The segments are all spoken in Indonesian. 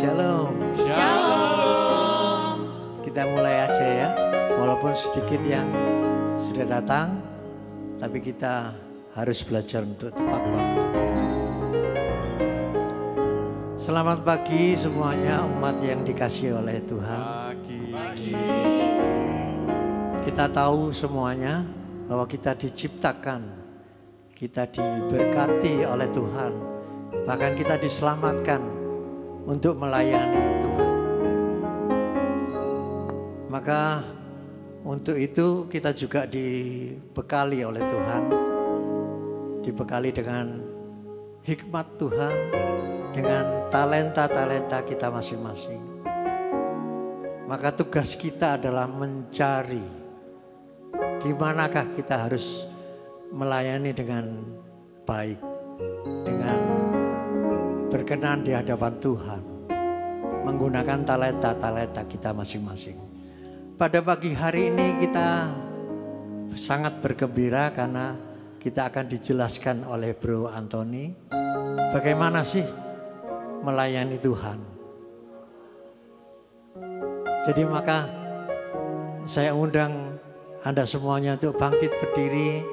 Shalom. Shalom. Kita mulai aja ya. Walaupun sedikit yang sudah datang, tapi kita harus belajar untuk tepat waktu. Selamat pagi semuanya umat yang dikasihi oleh Tuhan. Pagi. Kita tahu semuanya bahwa kita diciptakan, kita diberkati oleh Tuhan. Bahkan kita diselamatkan untuk melayani Tuhan. Maka untuk itu kita juga dibekali oleh Tuhan. Dibekali dengan hikmat Tuhan, dengan talenta-talenta kita masing-masing. Maka tugas kita adalah mencari di manakah kita harus melayani dengan baik, dengan berkenan di hadapan Tuhan, menggunakan talenta-talenta kita masing-masing. Pada pagi hari ini kita sangat bergembira karena kita akan dijelaskan oleh Bro Anthony bagaimana sih melayani Tuhan. Jadi maka saya undang Anda semuanya untuk bangkit berdiri.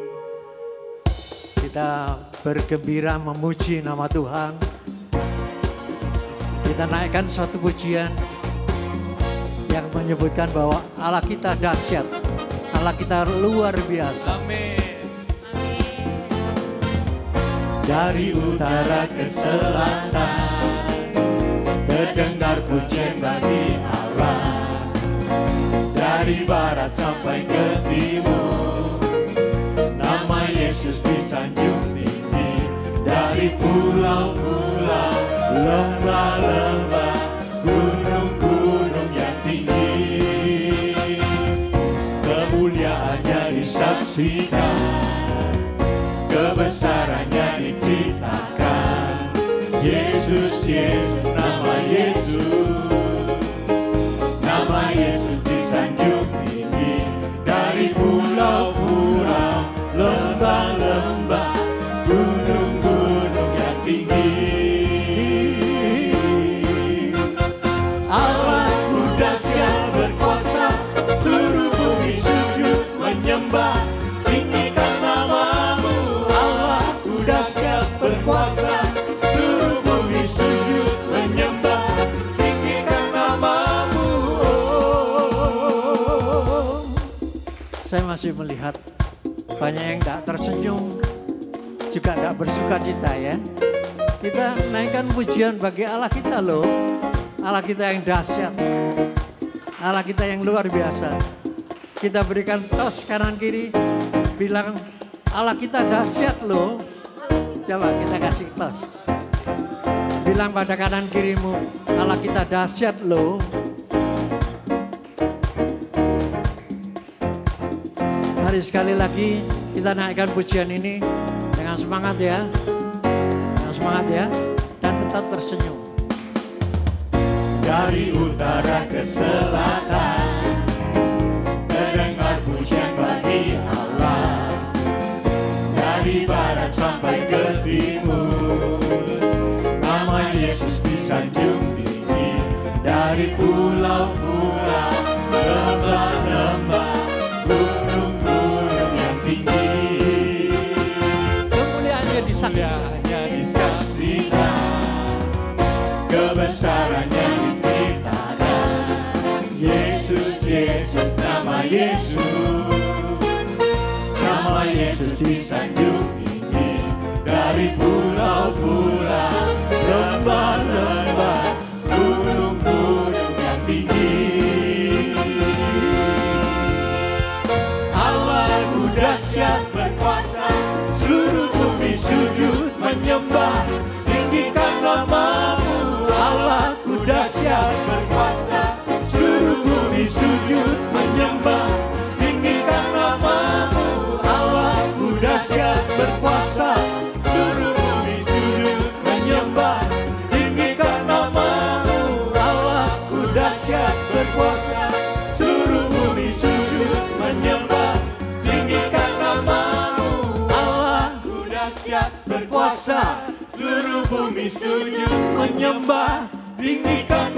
Kita bergembira memuji nama Tuhan. Kita naikkan suatu pujian yang menyebutkan bahwa Allah kita dahsyat, Allah kita luar biasa. Amin. Dari utara ke selatan terdengar pujian bagi Allah. Dari barat sampai ke timur nama Yesus disanjung tinggi. Dari pulau-pulau, lembah-lembah, gunung-gunung yang tinggi, kemuliaannya disaksikan, kebesarannya diceritakan. Yesus, Yesus, nama Yesus disanjung tinggi. Dari pulau-pulau, lembah-lembah, gunung-gunung yang tinggi, Allahku dahsyat berkuasa, seluruh bumi sujud menyembah, tinggikan namamu. Allahku dahsyat berkuasa, seluruh bumi sujud menyembah, tinggikan namamu. Saya masih melihat banyak yang tidak tersenyum, juga tidak bersuka cita ya. Kita naikkan pujian bagi Allah kita loh. Allah kita yang dahsyat, Allah kita yang luar biasa. Kita berikan tos kanan kiri, bilang Allah kita dahsyat loh. Coba kita kasih tos. Bilang pada kanan kirimu, Allah kita dahsyat loh. Mari sekali lagi kita naikkan pujian ini dengan semangat ya. Dengan semangat ya, dan tetap tersenyum. Dari utara ke selatan terdengar pujian bagi Allah. Dari barat sampai ke timur nama Yesus disanjung tinggi. Dari pulau-pulau, lembah-lembah, gunung-gunung yang tinggi, Kemuliaannya disaksikan, kebesarannya diceritakan. Yesus, Yesus, nama Yesus disanjung tinggi. Dari pulau-pulau, lembah-lembah, gunung-gunung yang tinggi, Allahku dahsyat berkuasa, seluruh bumi sujud menyembah, tinggikan namamu. Allahku dahsyat berkuasa, seluruh bumi sujud menyembah, tinggikan namamu. Allahku dahsyat berkuasa, seluruh bumi sujud menyembah, tinggikan namamu. Allahku dahsyat berkuasa, seluruh bumi sujud menyembah, tinggikan namamu. Allahku dahsyat berkuasa, seluruh bumi sujud menyembah, tinggikan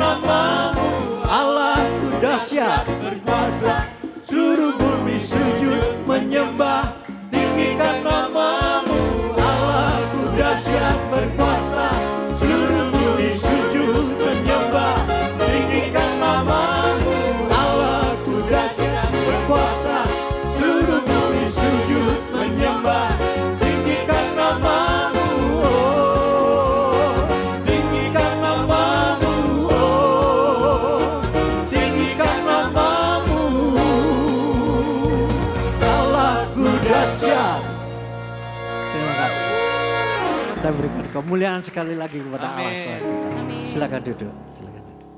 Kita berikan kemuliaan sekali lagi kepada Allah Tuhan kita. Silakan duduk. Silakan duduk.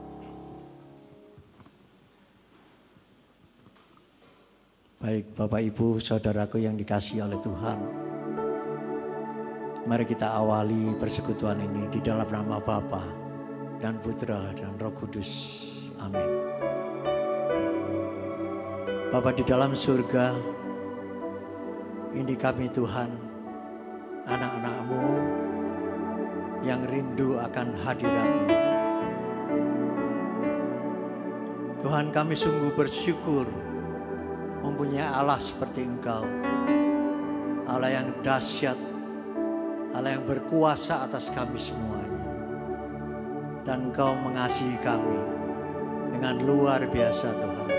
Baik Bapak Ibu saudaraku yang dikasihi oleh Tuhan. Mari kita awali persekutuan ini di dalam nama Bapa dan Putra dan Roh Kudus. Amin. Bapa di dalam surga, ini kami Tuhan, anak-anak-Mu yang rindu akan hadirat-Mu. Tuhan, kami sungguh bersyukur mempunyai Allah seperti Engkau. Allah yang dahsyat, Allah yang berkuasa atas kami semuanya. Dan Engkau mengasihi kami dengan luar biasa Tuhan.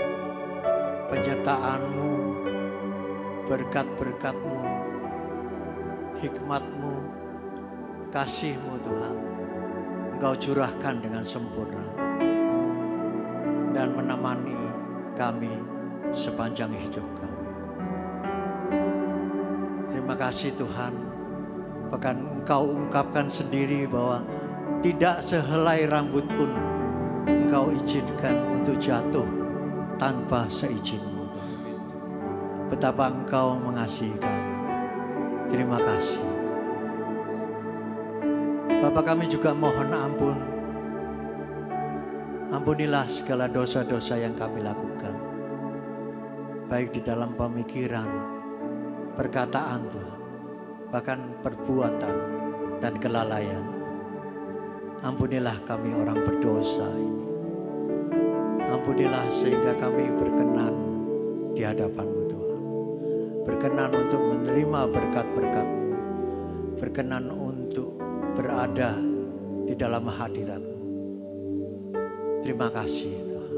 Penyertaan-Mu, berkat-berkat-Mu, hikmat-Mu, kasih-Mu Tuhan, Engkau curahkan dengan sempurna dan menemani kami sepanjang hidup kami. Terima kasih Tuhan, bahkan Engkau ungkapkan sendiri bahwa tidak sehelai rambut pun Engkau izinkan untuk jatuh tanpa seizin-Mu. Betapa Engkau mengasihi kami. Terima kasih. Bapak, kami juga mohon ampun. Ampunilah segala dosa-dosa yang kami lakukan. Baik di dalam pemikiran, perkataan Tuhan, bahkan perbuatan dan kelalaian. Ampunilah kami orang berdosa ini. Ampunilah sehingga kami berkenan di hadapan-Mu Tuhan. Berkenan untuk menerima berkat-berkat-Mu. Berkenan untuk berada di dalam hadirat-Mu. Terima kasih Tuhan.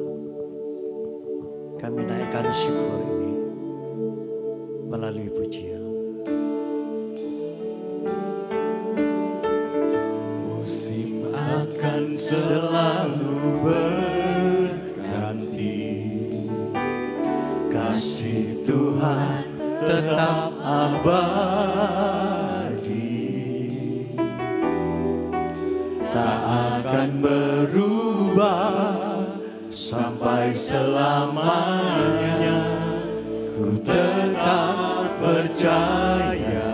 Kami naikkan syukur ini melalui pujian. Musim akan selalu berganti, kasih Tuhan tetap abadi, tak akan berubah sampai selamanya. Ku tetap percaya,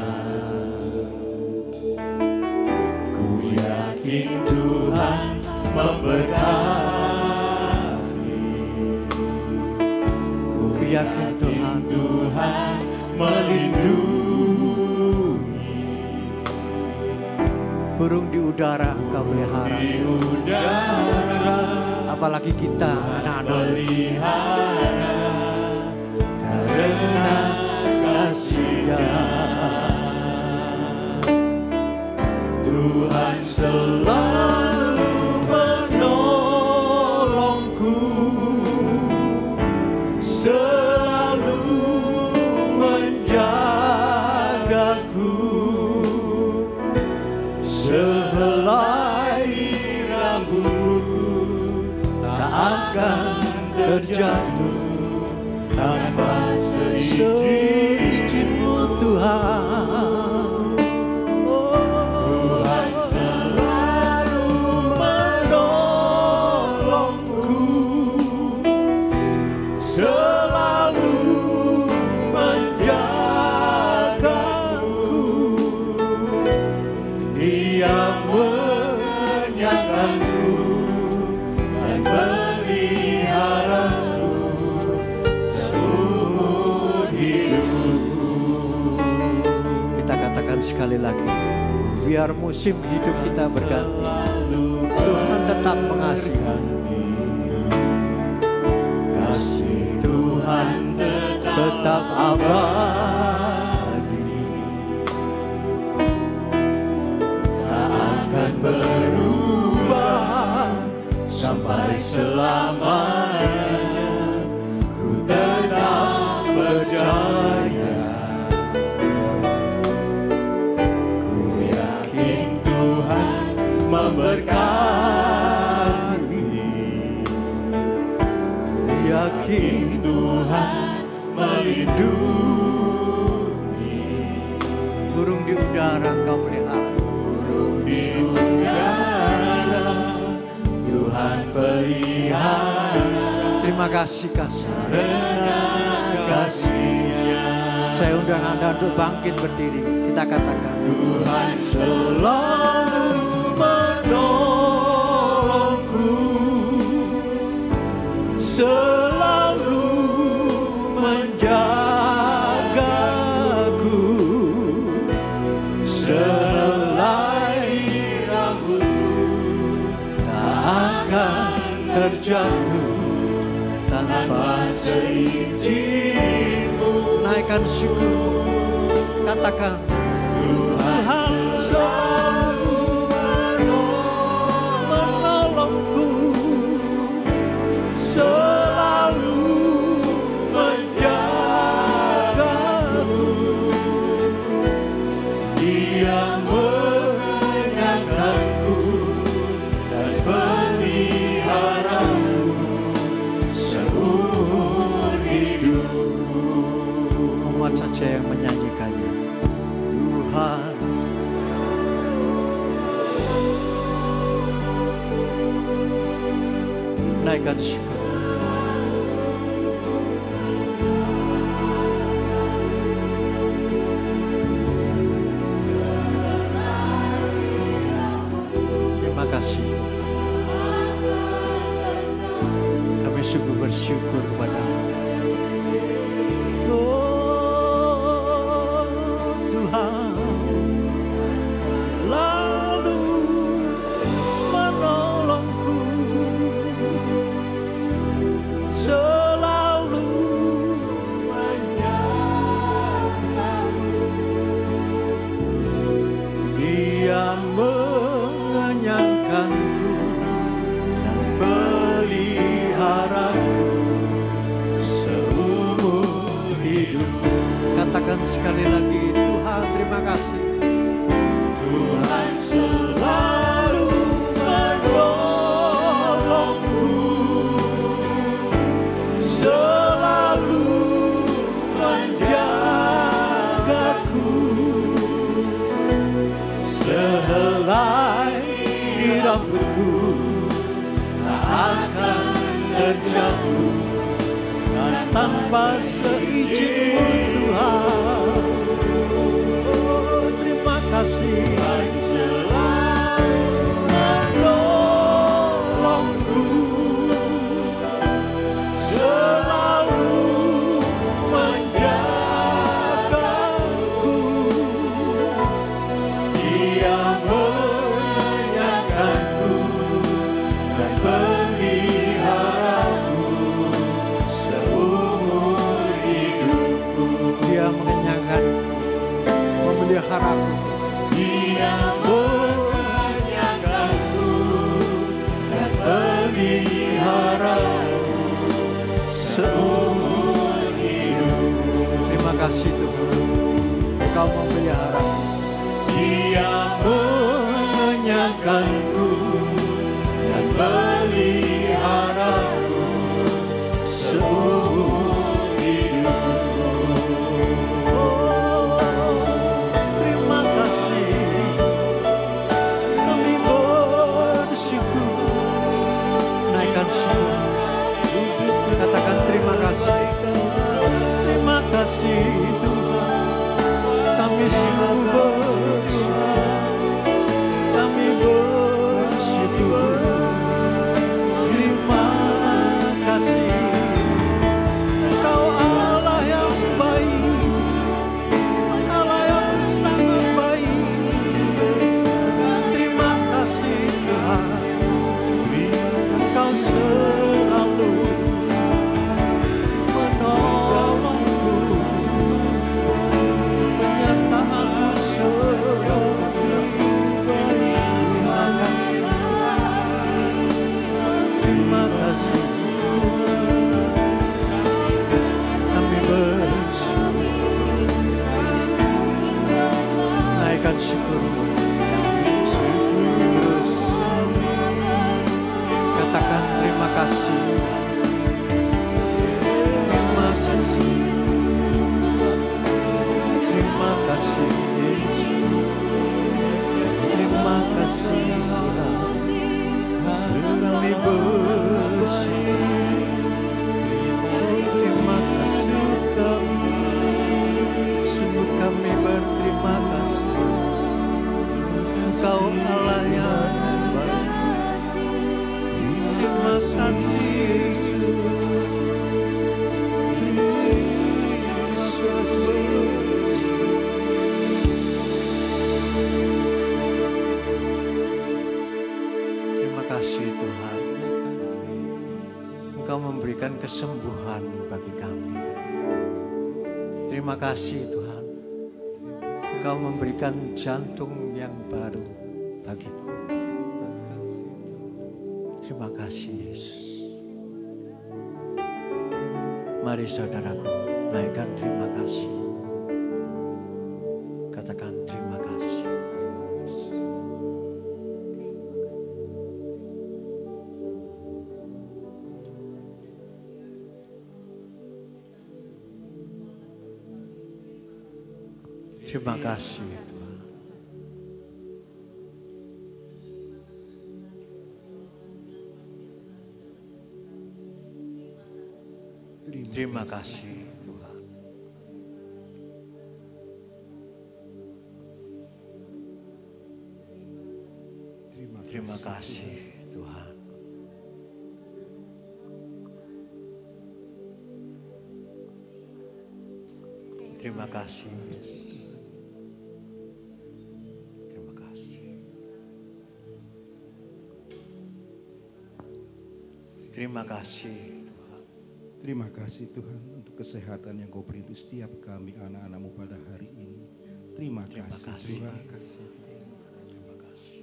ku yakin Tuhan memberkati, ku yakin Tuhan melindungi. Burung di udara Engkau pelihara. Di udara, apalagi kita anak-anak pelihara karena kasih-Nya. Tuhan selalu menolongku, selalu menjagaku, sehelai rambutku tak akan terjatuh tanpa seizin-Mu Tuhan. Tuhan selalu menolongku, selalu menjagaku, Dia menyanggaku dan meliharaku seumur hidupku. Kita katakan sekali lagi, biar musim hidup kita berganti, Tuhan tetap mengasihi. Kasih Tuhan tetap abadi, tak akan berubah sampai selamanya. Ku tetap percaya, ku yakin Tuhan memberkati, ku yakin Tuhan melindungi. Burung di udara Engkau pelihara. Tuhan pelihara. Terima kasih kasih. Karena kasih-Nya. Saya undang Anda untuk bangkit berdiri. Kita katakan Tuhan selalu menolongku, selalu menjagaku, sehelai rambutku tak akan terjatuh tanpa seizinmu. naikkan syukur. Katakan Tuhan selalu menolongku, selalu menjagaku. Dia mengenyangkanku dan peliharaku seumur hidupku. umat saja yang menyanyikannya. Tuhan naikkan syukur. Terima kasih. Kami sungguh bersyukur kepada-Mu. Oh Tuhan, lalu menolongku, selalu menjagaku. Dia mengenyangkanku dan peliharaku seumur hidupku. Katakan sekali lagi, Tuhan terima kasih. Tuhan selalu menolongku, selalu menjagaku, sehelai rambutku tak akan terjatuh tanpa seizin Tuhan. Oh, terima kasih. Tuhan selalu menolongku, selalu menjagaku. Dia mengenyangkanku dan peliharaku seumur hidupku. Dia mengenyangkanku, memeliharaku. Dia mengenyangkanku dan peliharaku seumur hidupku. Terima kasih Tuhan, Engkau memeliharaku. Dia mengenyangkanku dan peliharaku seumur hidupku. Oh, terima kasih. Kami bersyukur. Naikkan syukur. Katakan terima kasih. Terima kasih Tuhan. Kami sungguh bersyukur. Kami bersyukur. Terima kasih. Engkau Allah yang baik, Allah yang sangat baik. Terima kasih Tuhan. Engkau selalu menolongku, penyertaan selalu. Terima kasih, terima kasih. Kami bersyukur. Naikkan syukur. Terus katakan terima kasih. Terima kasih. Terima kasih Yesus. Terima kasih Tuhan. Kami Engkau memberikan kesembuhan bagi kami. Terima kasih Tuhan. Engkau memberikan jantung yang baru bagiku. Terima kasih Yesus. Mari saudaraku, naikkan terima kasih. Katakan terima kasih. Terima kasih Tuhan. Terima kasih Tuhan. Terima kasih Tuhan. Terima kasih Yesus. Terima kasih. Terima kasih. Terima kasih Tuhan untuk kesehatan yang Kau beri untuk setiap kami anak-anak-Mu pada hari ini. Terima kasih Tuhan. Terima kasih. Terima kasih.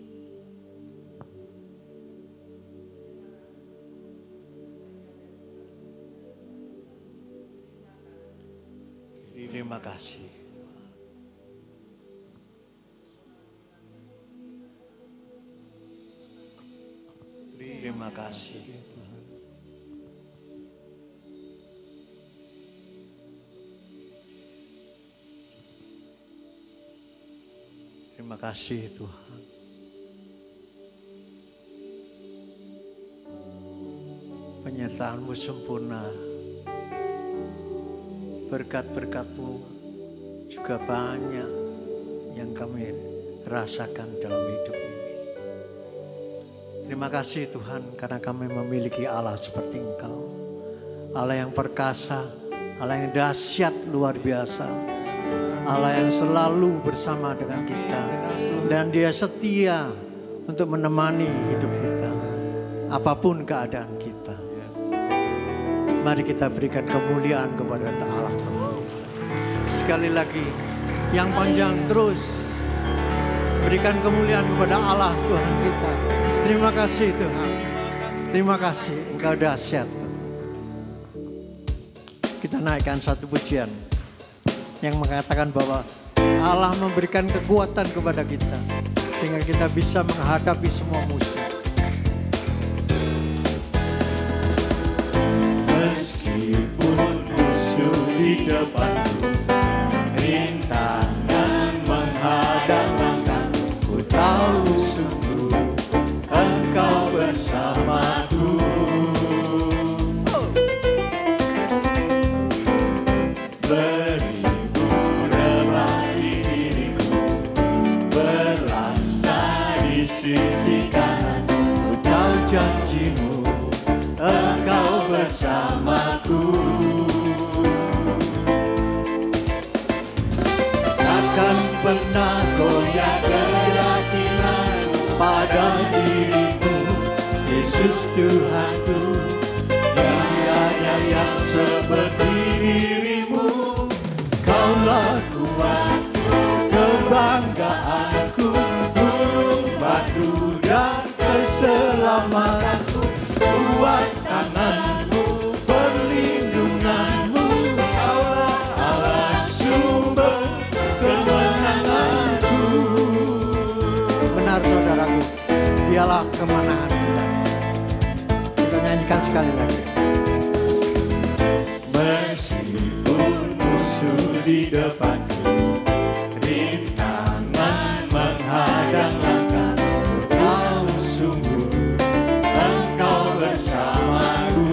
Terima kasih. Terima kasih. Terima kasih Tuhan. Penyertaan-Mu sempurna. Berkat-berkat-Mu juga banyak yang kami rasakan dalam hidup ini. Terima kasih Tuhan karena kami memiliki Allah seperti Engkau. Allah yang perkasa, Allah yang dahsyat luar biasa. Allah yang selalu bersama dengan kita. Dan Dia setia untuk menemani hidup kita. Apapun keadaan kita. Mari kita berikan kemuliaan kepada Allah Tuhan. Sekali lagi, yang panjang terus berikan kemuliaan kepada Allah Tuhan kita. Terima kasih Tuhan. Terima kasih, Engkau dahsyat. Kita naikkan satu pujian yang mengatakan bahwa Allah memberikan kekuatan kepada kita sehingga kita bisa menghadapi semua musuh. Meskipun musuh di depanku, rintangan menghadang langkahku, ku tahu sungguh Engkau bersamaku. Beribu rebah di diriku, berlaksa di sisi kanan, ku tahu janji-Mu Engkau bersamaku. Takkan pernah goyah keyakinan pada dirimu, Yesus Tuhanku. Tiada yang seperti dirimu, Kaulah kuat kebanggaanku, gunung batu dan keselamatanku, kuat tanganmu, perlindunganmu, Kaulah Allah sumber kemenanganku. Benar saudaraku, Dialah kemenangan kita. Kita nyanyikan sekali lagi. Meskipun musuh di depanku, rintangan menghadang langkahku, ku tahu sungguh Engkau bersamaku.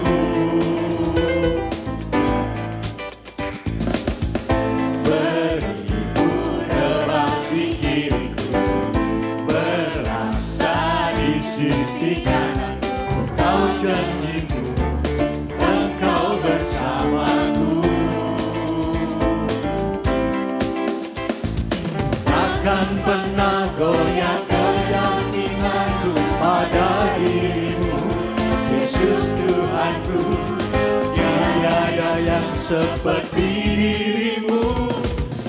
Beribu rebah di kiriku, berlaksa di sisi kanan, ku tahu janji-Mu Engkau bersamaku. Tuhanku, tiada yang seperti dirimu.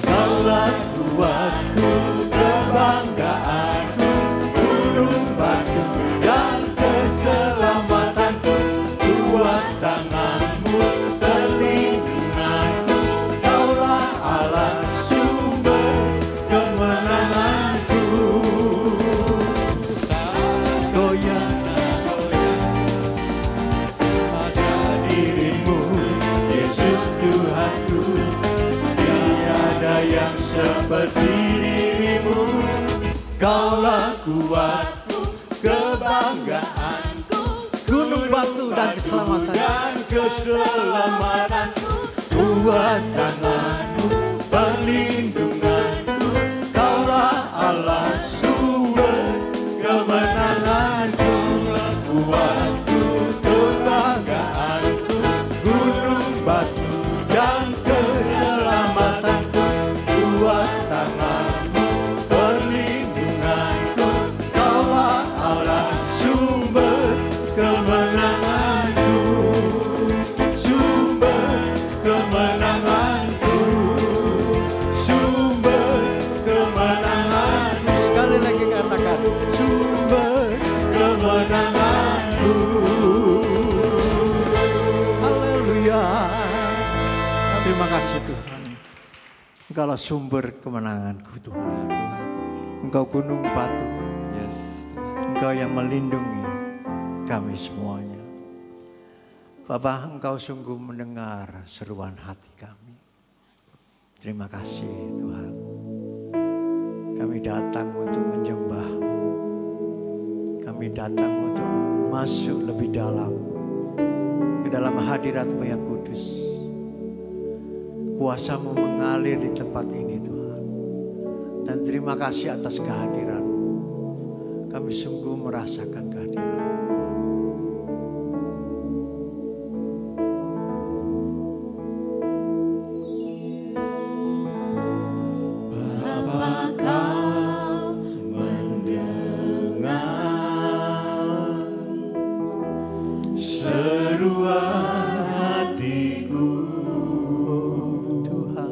Kaulah kuatku, kebanggaanku, gunung batu dan keselamatanku. Kuat tanganmu, perlindunganku, kaulah Allah sumber kemenanganku. Goyang pada dirimu, Yesus Tuhanku, tiada yang seperti dirimu. Kaulah kuatku, kebanggaanku, Gunung batu dan keselamatan. dan keselamatanku. Kuat tanganmu, perlindunganku, kaulah Allah sumber kemenanganku. Kuatku, kebanggaanku, gunung batu dan keselamatanku. Kuat tanganmu, perlindunganku, kaulah Allah sumber kemenanganku. Sumber kemenanganku, sumber kemenanganku. Sekali lagi katakan, Sumber kemenanganku. haleluya. Terima kasih Tuhan. Engkaulah sumber kemenanganku Tuhan. Engkau gunung batu. Engkau yang melindungi kami semuanya. Bapa, Engkau sungguh mendengar seruan hati kami. Terima kasih Tuhan. Kami datang untuk menyembah-Mu. Kami datang untuk masuk lebih dalam ke dalam hadirat-Mu yang kudus. Kuasa-Mu mengalir di tempat ini Tuhan. Dan terima kasih atas kehadiran-Mu. Kami sungguh merasakan kehadiran-Mu. Bapa, Kau mendengar seruan hatiku. Tuhan,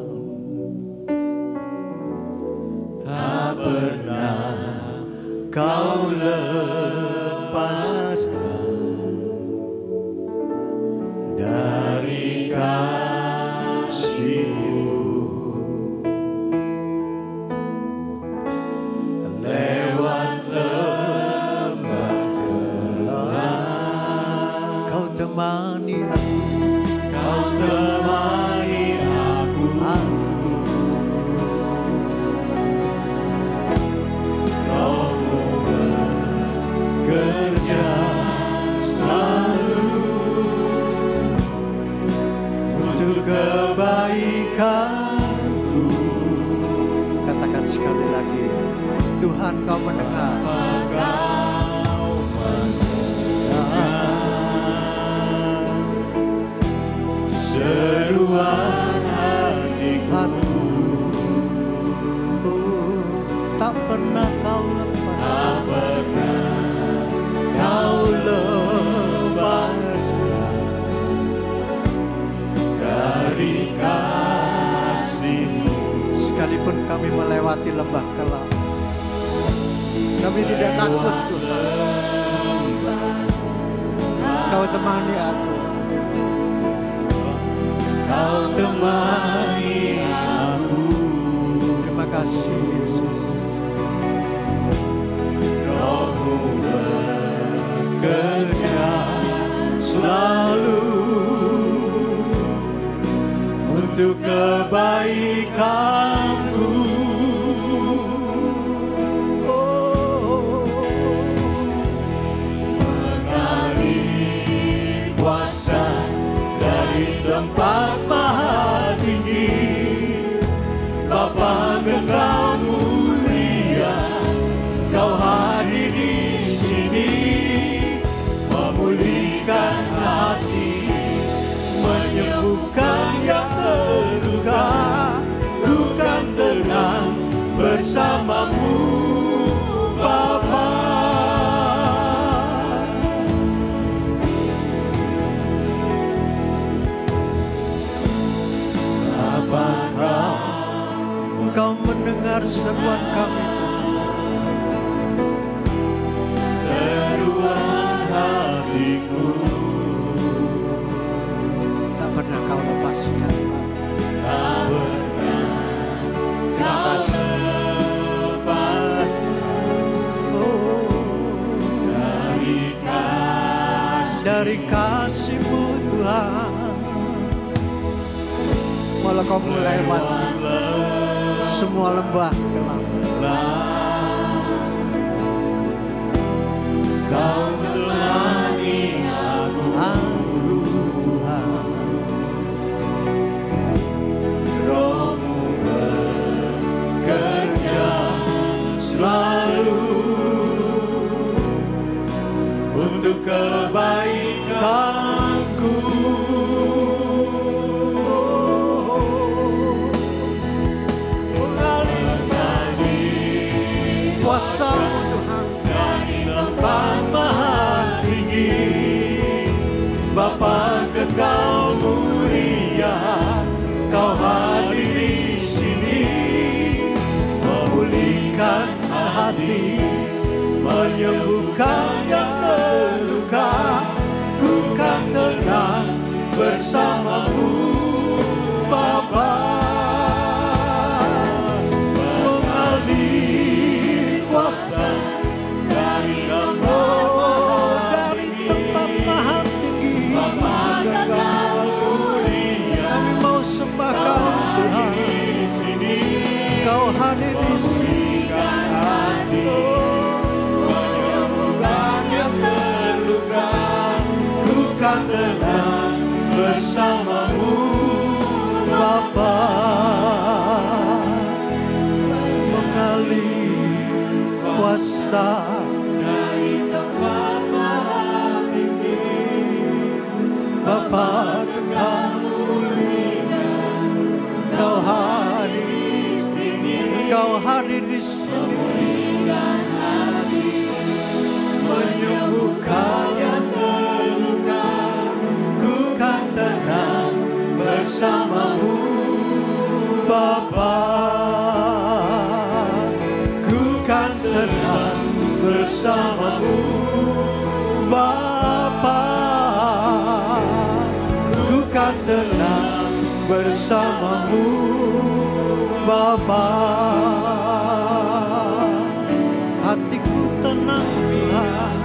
Tak pernah Kau lepaskan dari kasih-Mu. Lewat lembah gelap, Kau temani aku. Kau temani aku. Roh-Mu bekerja selalu untuk kebaikanku. Katakan sekali lagi, Tuhan Kau mendengar. Kau mendengar seruan hatiku. Tak pernah Kau lepas. Tak pernah Kau lepaskan dari kasih-Mu. Sekalipun kami melewati lembah kelam, kami tidak takut Tuhan. Kau temani aku. Kau temani aku. Terima kasih Yesus. Roh-Mu bekerja selalu untuk kebaikanku. Mengalir kuasa dari tempat maha tinggi. Bapa, Engkau mulia, Kau hadir di sini, memulihkan hati, menyembuhkan yang terluka. Ku kan tenang bersamamu, Bapa. Dengar seruan kami. Seruan hatiku Tak pernah kau lepaskan. tak pernah Terima kasih. lepas Dari kasih-Mu Tuhan. Malah kau melewati semua lembah gelap. Kau temani aku Tuhan. Roh-Mu bekerja selalu untuk kebaikanku. Kuasa Tuhan Dari tempat maha tinggi, Bapa kekal mulia, Kau hadir di sini, memulihkan hati, menyembuhkan yang terluka. Ku kan tenang bersama-Mu, Bapa. Mengalir kuasa dari tempat maha tinggi. Bapa kekal mulia, Kami mau sembah Kau Tuhan. di sini, Kau hadir di sini. hati, menyembuhkan yang terluka. Ku kan tenang bersama-Mu, Bapa. Mengalir kuasa Dari tempat maha tinggi, Bapa kekal mulia. Kau hadir di sini. Kau hadir di sini. menyembuhkan yang terluka. Ku kan tenang bersama-Mu, Bapa. Ku kan tenang bersama-Mu, Bapa. Ku kan tenang bersama-Mu, Bapa. Hatiku tenang Tuhan,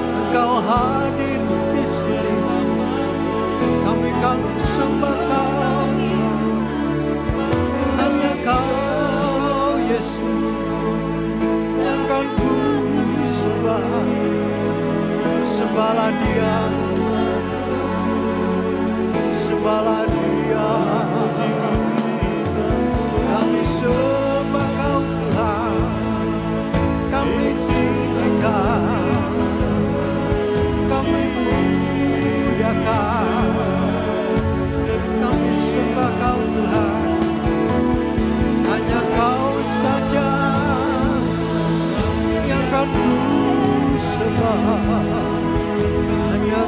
Engkau hadir di sini. Kami kan sembah Kau, hanya Kau Yesus yang kan ku sembah. Sembahlah Dia, sembahlah Dia. Kami sembah Kau Tuhan, kami tinggikan, kami muliakan, kami sembah Kau Tuhan. Hanya Kau saja yang kan ku sembah, hanya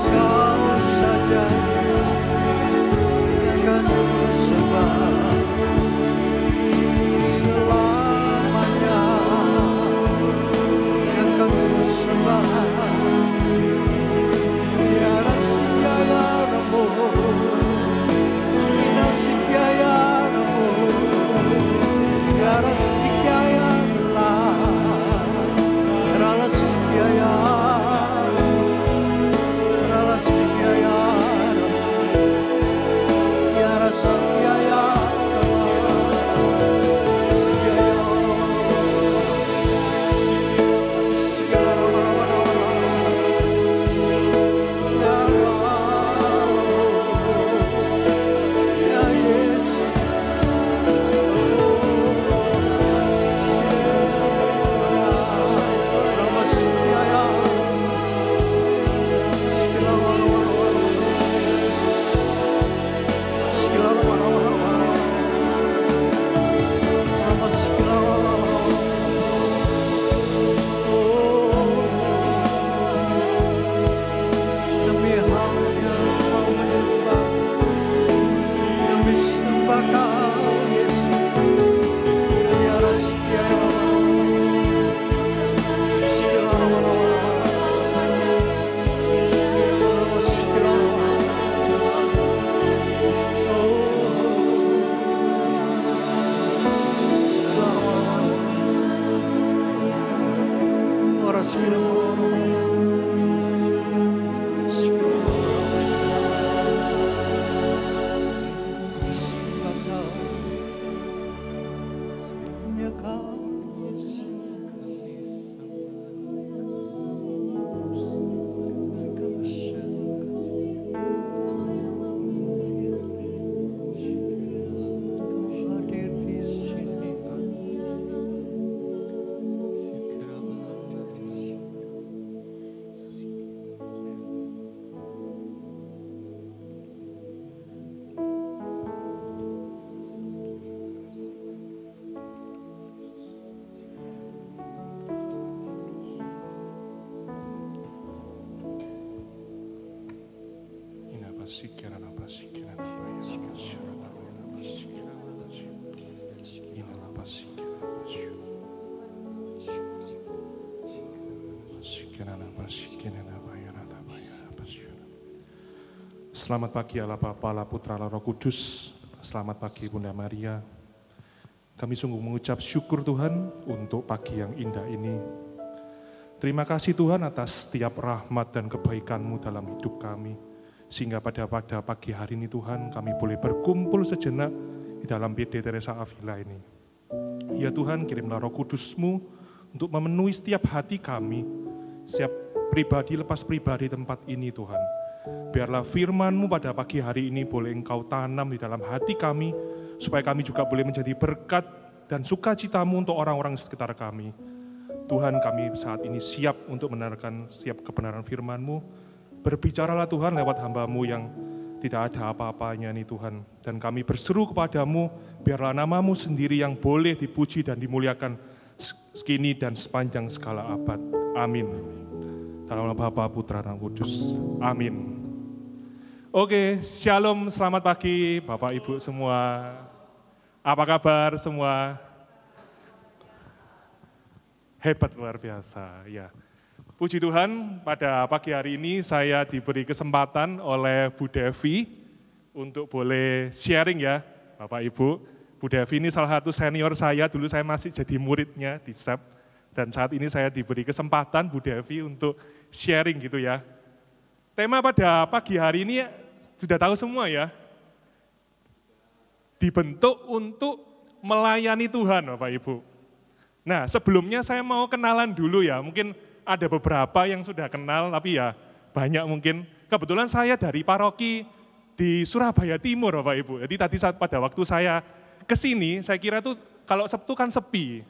Selamat pagi Allah Bapa, Allah Putra, Allah Roh Kudus. Selamat pagi Bunda Maria. Kami sungguh mengucap syukur Tuhan untuk pagi yang indah ini. Terima kasih Tuhan atas setiap rahmat dan kebaikan-Mu dalam hidup kami. Sehingga pada pagi hari ini Tuhan kami boleh berkumpul sejenak di dalam PD Teresa Avila ini. Ya Tuhan, kirimlah Roh Kudus-Mu untuk memenuhi setiap hati kami, setiap pribadi lepas pribadi tempat ini Tuhan. Biarlah firman-Mu pada pagi hari ini boleh Engkau tanam di dalam hati kami, supaya kami juga boleh menjadi berkat dan sukacita-Mu untuk orang-orang di sekitar kami. Tuhan, kami saat ini siap untuk mendengarkan setiap kebenaran firman-Mu. Berbicaralah Tuhan lewat hamba-Mu yang tidak ada apa-apanya nih Tuhan. Dan kami berseru kepadamu, biarlah nama-Mu sendiri yang boleh dipuji dan dimuliakan sekini dan sepanjang segala abad. Amin. Dalam nama Bapa, Putra, dan Kudus. Amin. Oke, shalom, selamat pagi Bapak Ibu semua. Apa kabar semua? Hebat, luar biasa. Ya. Puji Tuhan, pada pagi hari ini saya diberi kesempatan oleh Bu Devi untuk boleh sharing ya, Bapak Ibu. Bu Devi ini salah satu senior saya, dulu saya masih jadi muridnya di SEP. Dan saat ini saya diberi kesempatan Bu Devi untuk sharing gitu ya. Tema pada pagi hari ini sudah tahu semua ya. Dibentuk untuk melayani Tuhan Bapak Ibu. Nah sebelumnya saya mau kenalan dulu ya, mungkin ada beberapa yang sudah kenal, tapi ya banyak mungkin. Kebetulan saya dari paroki di Surabaya Timur Bapak Ibu. Jadi tadi pada waktu saya kesini, saya kira tuh kalau Sabtu kan sepi.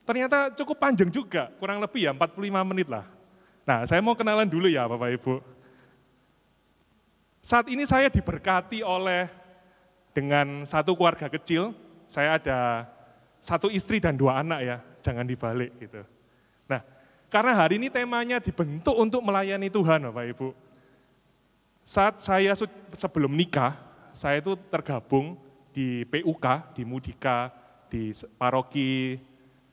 Ternyata cukup panjang juga, kurang lebih ya 45 menit lah. Nah saya mau kenalan dulu ya Bapak Ibu. Saat ini saya diberkati dengan satu keluarga kecil. Saya ada satu istri dan 2 anak ya, jangan dibalik gitu. Nah, karena hari ini temanya dibentuk untuk melayani Tuhan Bapak Ibu. Saat saya sebelum nikah, saya itu tergabung di PUK, di Mudika, di paroki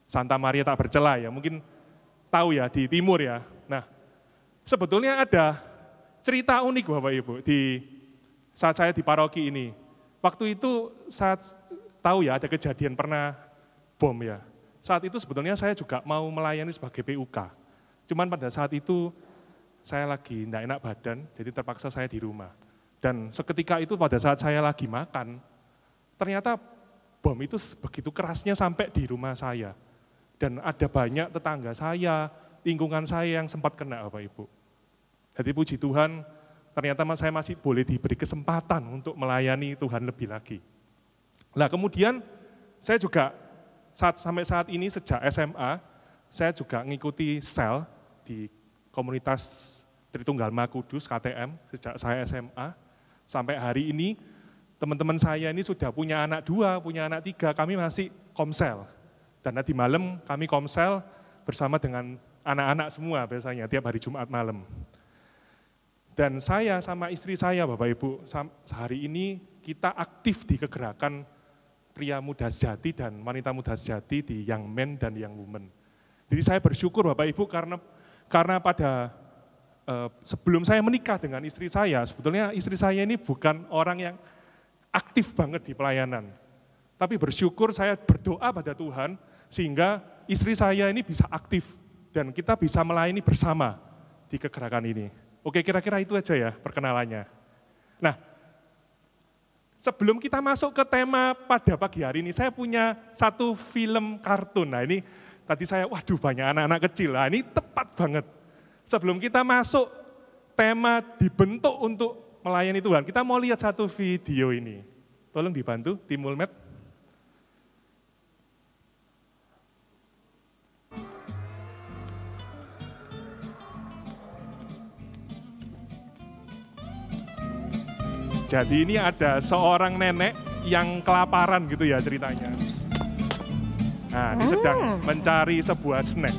Santa Maria Tak Bercela ya, mungkin tahu ya di timur ya. Nah, sebetulnya ada cerita unik Bapak Ibu di saat saya di paroki ini. Waktu itu saat tahu ya ada kejadian pernah bom ya. Saat itu sebetulnya saya juga mau melayani sebagai PUK. Cuman pada saat itu saya lagi enggak enak badan, jadi terpaksa saya di rumah. Dan seketika itu pada saat saya lagi makan, ternyata bom itu begitu kerasnya sampai di rumah saya. Dan ada banyak tetangga saya, lingkungan saya yang sempat kena Bapak Ibu. Jadi puji Tuhan, ternyata saya masih boleh diberi kesempatan untuk melayani Tuhan lebih lagi. Nah kemudian saya juga sampai saat ini sejak SMA, saya juga ngikuti sel di komunitas Tritunggal Maha Kudus KTM sejak saya SMA. Sampai hari ini teman-teman saya ini sudah punya anak 2, punya anak 3, kami masih komsel. Dan nanti malam kami komsel bersama dengan anak-anak semua biasanya tiap hari Jumat malam. Dan saya sama istri saya Bapak Ibu, hari ini kita aktif di kegerakan pria muda sejati dan wanita muda sejati di Young Men dan Young Women. Jadi saya bersyukur Bapak Ibu karena pada sebelum saya menikah dengan istri saya, sebetulnya istri saya ini bukan orang yang aktif banget di pelayanan. Tapi bersyukur saya berdoa pada Tuhan sehingga istri saya ini bisa aktif dan kita bisa melayani bersama di kegerakan ini. Oke, kira-kira itu aja ya perkenalannya. Nah, sebelum kita masuk ke tema pada pagi hari ini, saya punya satu film kartun. Nah ini tadi saya, waduh banyak anak-anak kecil. Nah ini tepat banget. Sebelum kita masuk tema dibentuk untuk melayani Tuhan, kita mau lihat satu video ini. Tolong dibantu, tim Mulmed. Jadi ini ada seorang nenek yang kelaparan gitu ya ceritanya. Nah, dia sedang mencari sebuah snack.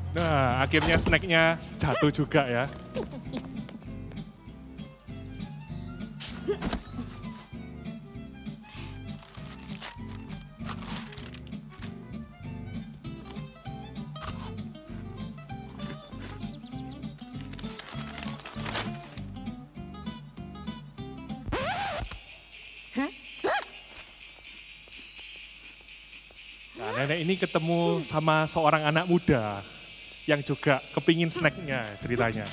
Nah, akhirnya snacknya jatuh juga ya. Nah, nenek ini ketemu sama seorang anak muda yang juga kepingin snacknya ceritanya.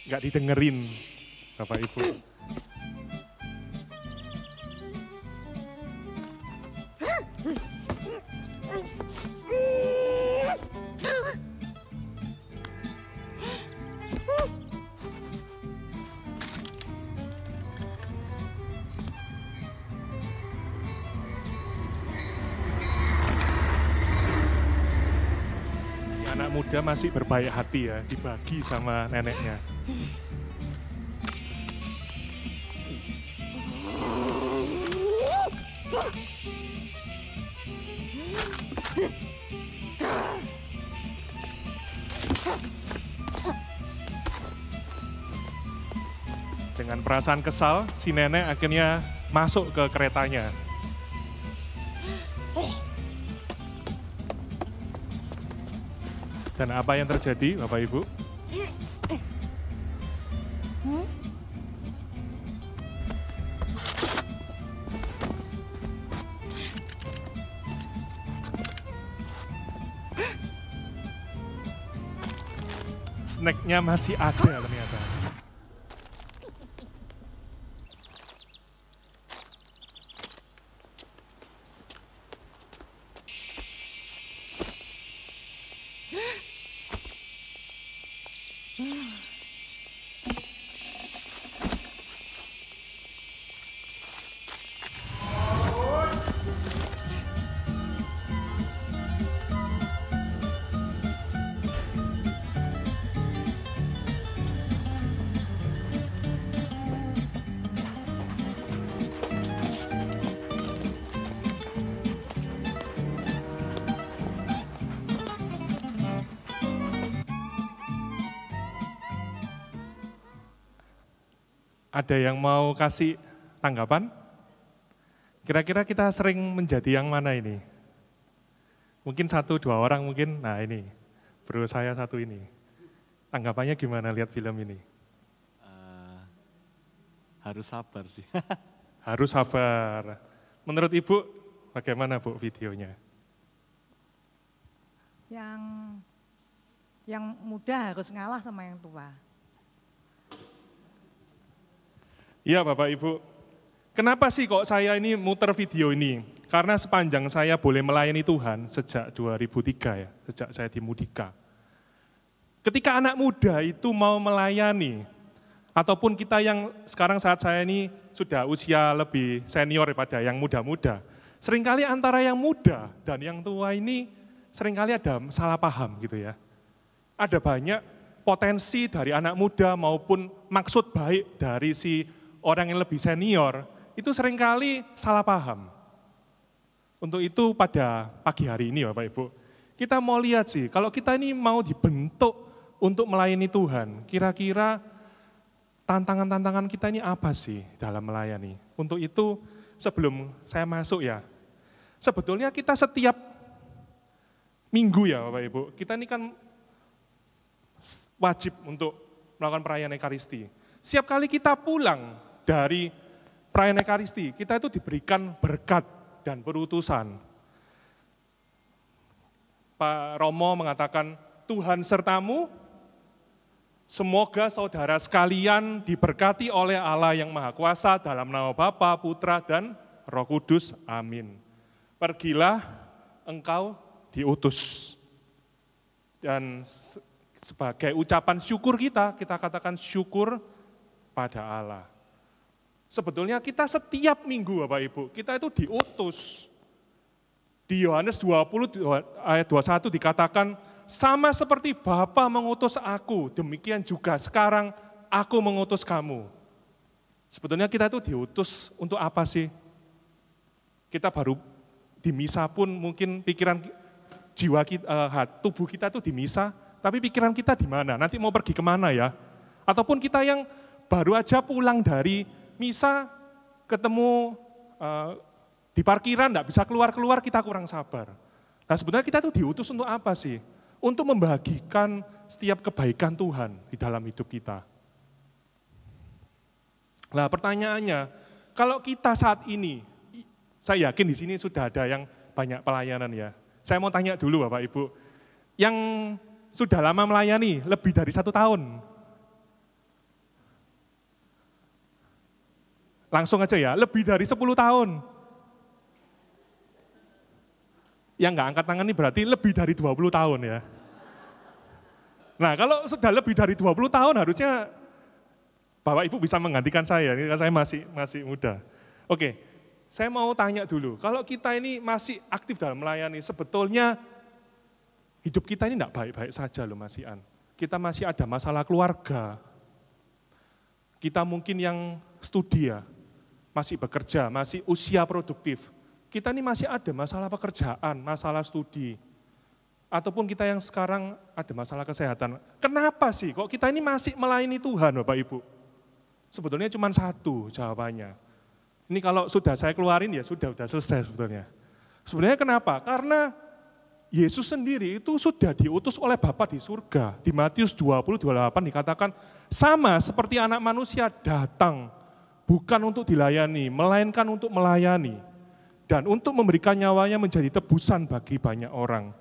Nggak didengerin Bapak Ibu. Si anak muda masih berbaik hati ya, dibagi sama neneknya. Dengan perasaan kesal, si nenek akhirnya masuk ke keretanya. Dan apa yang terjadi, Bapak Ibu? Snacknya masih ada ternyata. Ada yang mau kasih tanggapan? Kira-kira kita sering menjadi yang mana ini? Mungkin 1-2 orang mungkin, nah ini, bro saya satu ini. Tanggapannya gimana lihat film ini? Harus sabar sih. Harus sabar. Menurut Ibu, bagaimana Bu videonya? Yang muda harus ngalah sama yang tua. Iya Bapak Ibu, kenapa sih kok saya ini muter video ini? Karena sepanjang saya boleh melayani Tuhan sejak 2003 ya, sejak saya di Mudika. Ketika anak muda itu mau melayani, ataupun kita yang sekarang saat saya ini sudah usia lebih senior daripada yang muda-muda, seringkali antara yang muda dan yang tua ini seringkali ada salah paham gitu ya. Ada banyak potensi dari anak muda maupun maksud baik dari si orang yang lebih senior, itu seringkali salah paham. Untuk itu pada pagi hari ini Bapak Ibu, kita mau lihat sih, kalau kita ini mau dibentuk untuk melayani Tuhan, kira-kira tantangan-tantangan kita ini apa sih dalam melayani? Untuk itu sebelum saya masuk ya, sebetulnya kita setiap minggu ya Bapak Ibu, kita ini kan wajib untuk melakukan perayaan Ekaristi. Setiap kali kita pulang dari perayaan Ekaristi, kita itu diberikan berkat dan perutusan. Pak Romo mengatakan, Tuhan sertamu, semoga saudara sekalian diberkati oleh Allah yang Maha Kuasa dalam nama Bapa, Putra, dan Roh Kudus. Amin. Pergilah, engkau diutus. Dan sebagai ucapan syukur kita katakan syukur pada Allah. Sebetulnya kita setiap minggu Bapak Ibu, kita itu diutus. Di Yohanes 20 ayat 21 dikatakan, sama seperti Bapa mengutus aku, demikian juga sekarang aku mengutus kamu. Sebetulnya kita itu diutus untuk apa sih? Kita baru di misa pun mungkin pikiran jiwa kita, tubuh kita itu di misa, tapi pikiran kita di mana? Nanti mau pergi kemana ya? Ataupun kita yang baru aja pulang dari misa, ketemu di parkiran, enggak bisa keluar-keluar, kita kurang sabar. Nah sebenarnya kita itu diutus untuk apa sih? Untuk membagikan setiap kebaikan Tuhan di dalam hidup kita. Nah pertanyaannya, kalau kita saat ini, saya yakin di sini sudah ada yang banyak pelayanan ya. Saya mau tanya dulu Bapak Ibu, yang sudah lama melayani, lebih dari 1 tahun. Langsung aja ya, lebih dari 10 tahun. Yang nggak angkat tangan ini berarti lebih dari 20 tahun ya. Nah kalau sudah lebih dari 20 tahun harusnya Bapak Ibu bisa menggantikan saya, ini saya masih muda. Oke, saya mau tanya dulu, kalau kita ini masih aktif dalam melayani, sebetulnya hidup kita ini enggak baik-baik saja loh Mas Ian. Kita masih ada masalah keluarga. Kita mungkin yang studi ya, masih bekerja, masih usia produktif. Kita ini masih ada masalah pekerjaan, masalah studi. Ataupun kita yang sekarang ada masalah kesehatan. Kenapa sih kok kita ini masih melayani Tuhan Bapak Ibu? Sebetulnya cuma satu jawabannya. Ini kalau sudah saya keluarin ya sudah selesai sebetulnya. Sebenarnya kenapa? Karena Yesus sendiri itu sudah diutus oleh Bapa di surga. Di Matius 20:28 dikatakan, sama seperti anak manusia datang, bukan untuk dilayani, melainkan untuk melayani. Dan untuk memberikan nyawanya menjadi tebusan bagi banyak orang.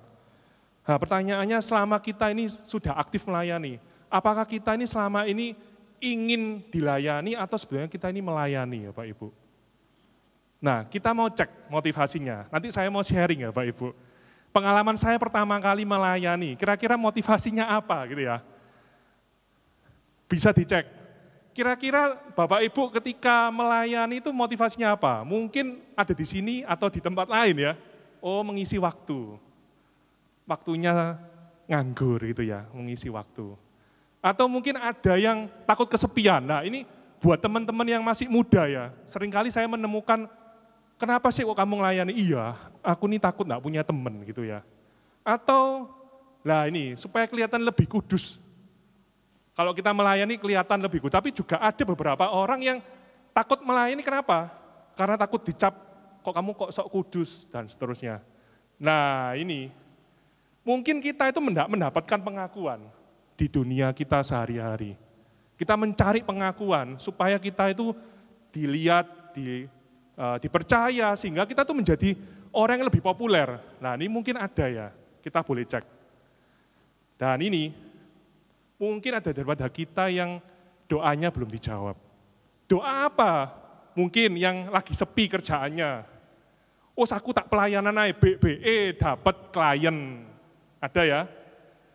Nah pertanyaannya, selama kita ini sudah aktif melayani, apakah kita ini selama ini ingin dilayani atau sebenarnya kita ini melayani ya Pak Ibu? Nah kita mau cek motivasinya, nanti saya mau sharing ya Pak Ibu. Pengalaman saya pertama kali melayani, kira-kira motivasinya apa gitu ya? Bisa dicek. Kira-kira Bapak Ibu ketika melayani itu motivasinya apa? Mungkin ada di sini atau di tempat lain ya. Oh mengisi waktu. Waktunya nganggur gitu ya, mengisi waktu. Atau mungkin ada yang takut kesepian. Nah ini buat teman-teman yang masih muda ya. Seringkali saya menemukan, kenapa sih kok kamu melayani? Iya, aku nih takut gak punya teman gitu ya. Atau, lah ini supaya kelihatan lebih kudus. Kalau kita melayani kelihatan lebih kudus, tapi juga ada beberapa orang yang takut melayani, kenapa? Karena takut dicap, kok kamu kok sok kudus, dan seterusnya. Nah ini, mungkin kita itu mendapatkan pengakuan di dunia kita sehari-hari. Kita mencari pengakuan supaya kita itu dilihat, dipercaya, sehingga kita tuh menjadi orang yang lebih populer. Nah ini mungkin ada ya, kita boleh cek. Dan ini, mungkin ada daripada kita yang doanya belum dijawab. Doa apa? Mungkin yang lagi sepi kerjaannya. Oh aku tak pelayanan aja, BBE dapat klien. Ada ya?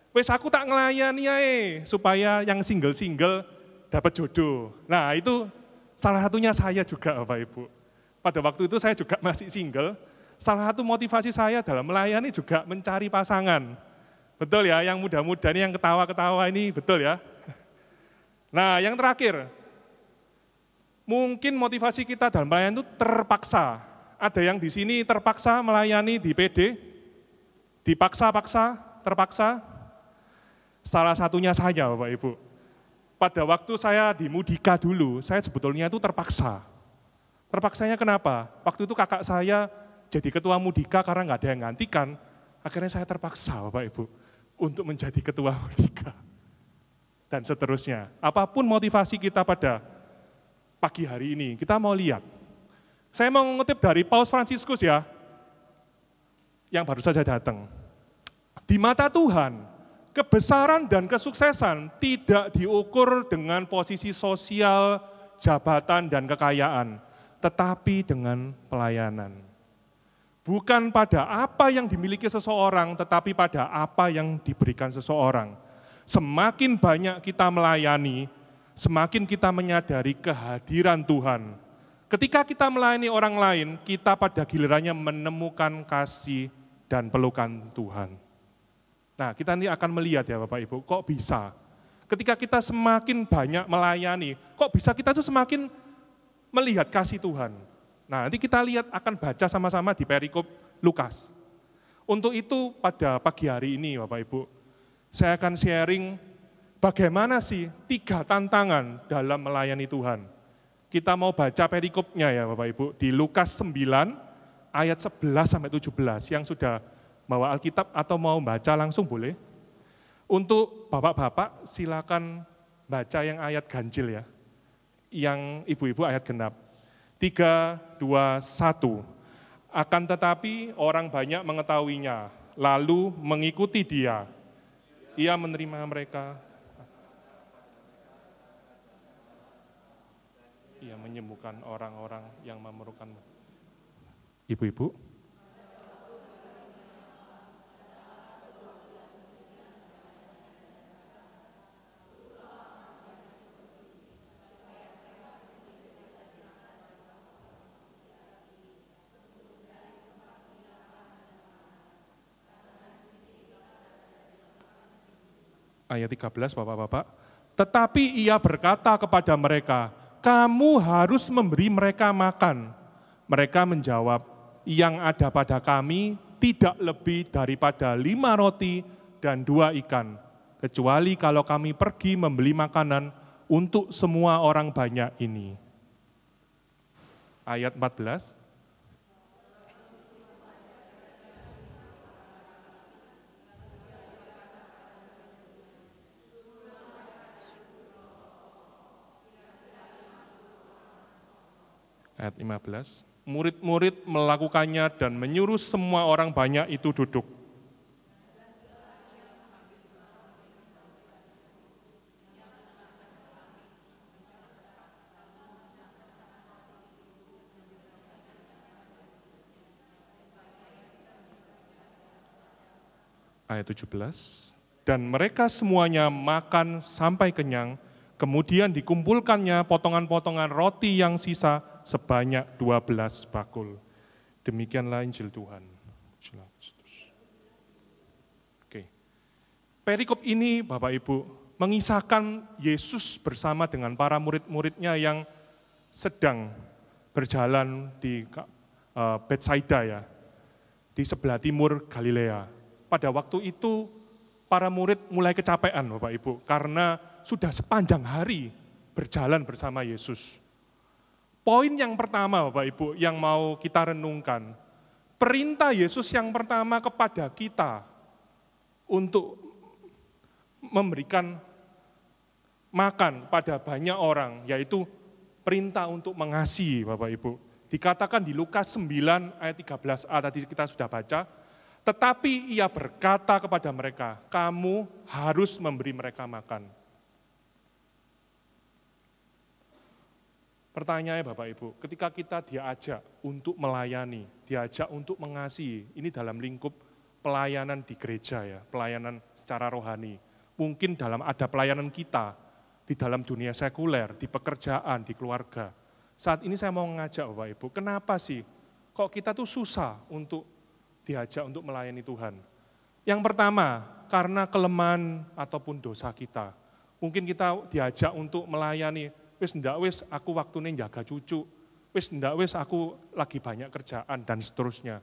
Wes aku tak ngelayani aja, supaya yang single-single dapat jodoh. Nah itu salah satunya saya juga Bapak Ibu. Pada waktu itu saya juga masih single, salah satu motivasi saya dalam melayani juga mencari pasangan. Betul ya, yang muda-muda ini yang ketawa-ketawa ini, betul ya. Nah yang terakhir, mungkin motivasi kita dalam melayani itu terpaksa. Ada yang di sini terpaksa melayani di PD, dipaksa-paksa, terpaksa. Salah satunya saya Bapak Ibu. Pada waktu saya di Mudika dulu, saya sebetulnya itu terpaksa. Terpaksanya kenapa? Waktu itu kakak saya jadi ketua Mudika karena nggak ada yang gantikan, akhirnya saya terpaksa Bapak Ibu untuk menjadi ketua Mudika. dan seterusnya. Apapun motivasi kita pada pagi hari ini, kita mau lihat. Saya mau mengutip dari Paus Fransiskus ya, yang baru saja datang. Di mata Tuhan, kebesaran dan kesuksesan tidak diukur dengan posisi sosial, jabatan, dan kekayaan, tetapi dengan pelayanan. Bukan pada apa yang dimiliki seseorang, tetapi pada apa yang diberikan seseorang. Semakin banyak kita melayani, semakin kita menyadari kehadiran Tuhan. Ketika kita melayani orang lain, kita pada gilirannya menemukan kasih dan pelukan Tuhan. Nah, kita nanti akan melihat ya Bapak Ibu, kok bisa? Ketika kita semakin banyak melayani, kok bisa kita tuh semakin melihat kasih Tuhan? Nah, nanti kita lihat akan baca sama-sama di perikop Lukas. Untuk itu pada pagi hari ini Bapak Ibu, saya akan sharing bagaimana sih 3 tantangan dalam melayani Tuhan. Kita mau baca perikopnya ya Bapak Ibu, di Lukas 9 ayat 11-17, yang sudah bawa Alkitab atau mau baca langsung boleh. Untuk bapak-bapak silakan baca yang ayat ganjil ya, yang ibu-ibu ayat genap. 3, 2, 1. Akan tetapi orang banyak mengetahuinya, lalu mengikuti dia. Ia menerima mereka. Ia menyembuhkan orang-orang yang memerlukan. Ibu-ibu. Ayat 13, Bapak-bapak. Tetapi ia berkata kepada mereka, kamu harus memberi mereka makan. Mereka menjawab, yang ada pada kami tidak lebih daripada 5 roti dan 2 ikan, kecuali kalau kami pergi membeli makanan untuk semua orang banyak ini. Ayat 14. Ayat 15, murid-murid melakukannya dan menyuruh semua orang banyak itu duduk. Ayat 17, dan mereka semuanya makan sampai kenyang, kemudian dikumpulkannya potongan-potongan roti yang sisa sebanyak 12 bakul. Demikianlah Injil Tuhan. Oke. Perikop ini Bapak Ibu mengisahkan Yesus bersama dengan para murid-muridnya yang sedang berjalan di Betsaida ya, di sebelah timur Galilea. Pada waktu itu para murid mulai kecapean Bapak Ibu karena sudah sepanjang hari berjalan bersama Yesus. Poin yang pertama Bapak Ibu yang mau kita renungkan, perintah Yesus yang pertama kepada kita untuk memberikan makan pada banyak orang, yaitu perintah untuk mengasihi Bapak Ibu. Dikatakan di Lukas 9 ayat 13a tadi kita sudah baca, tetapi ia berkata kepada mereka, kamu harus memberi mereka makan. Pertanyaannya Bapak Ibu, ketika kita diajak untuk melayani, diajak untuk mengasihi, ini dalam lingkup pelayanan di gereja ya, pelayanan secara rohani. Mungkin ada pelayanan kita di dalam dunia sekuler, di pekerjaan, di keluarga. Saat ini saya mau mengajak Bapak Ibu, kenapa sih kok kita tuh susah untuk diajak untuk melayani Tuhan? Yang pertama, karena kelemahan ataupun dosa kita. Mungkin kita diajak untuk melayani, wis ndak wis aku waktune jaga cucu, wis ndak wis aku lagi banyak kerjaan dan seterusnya.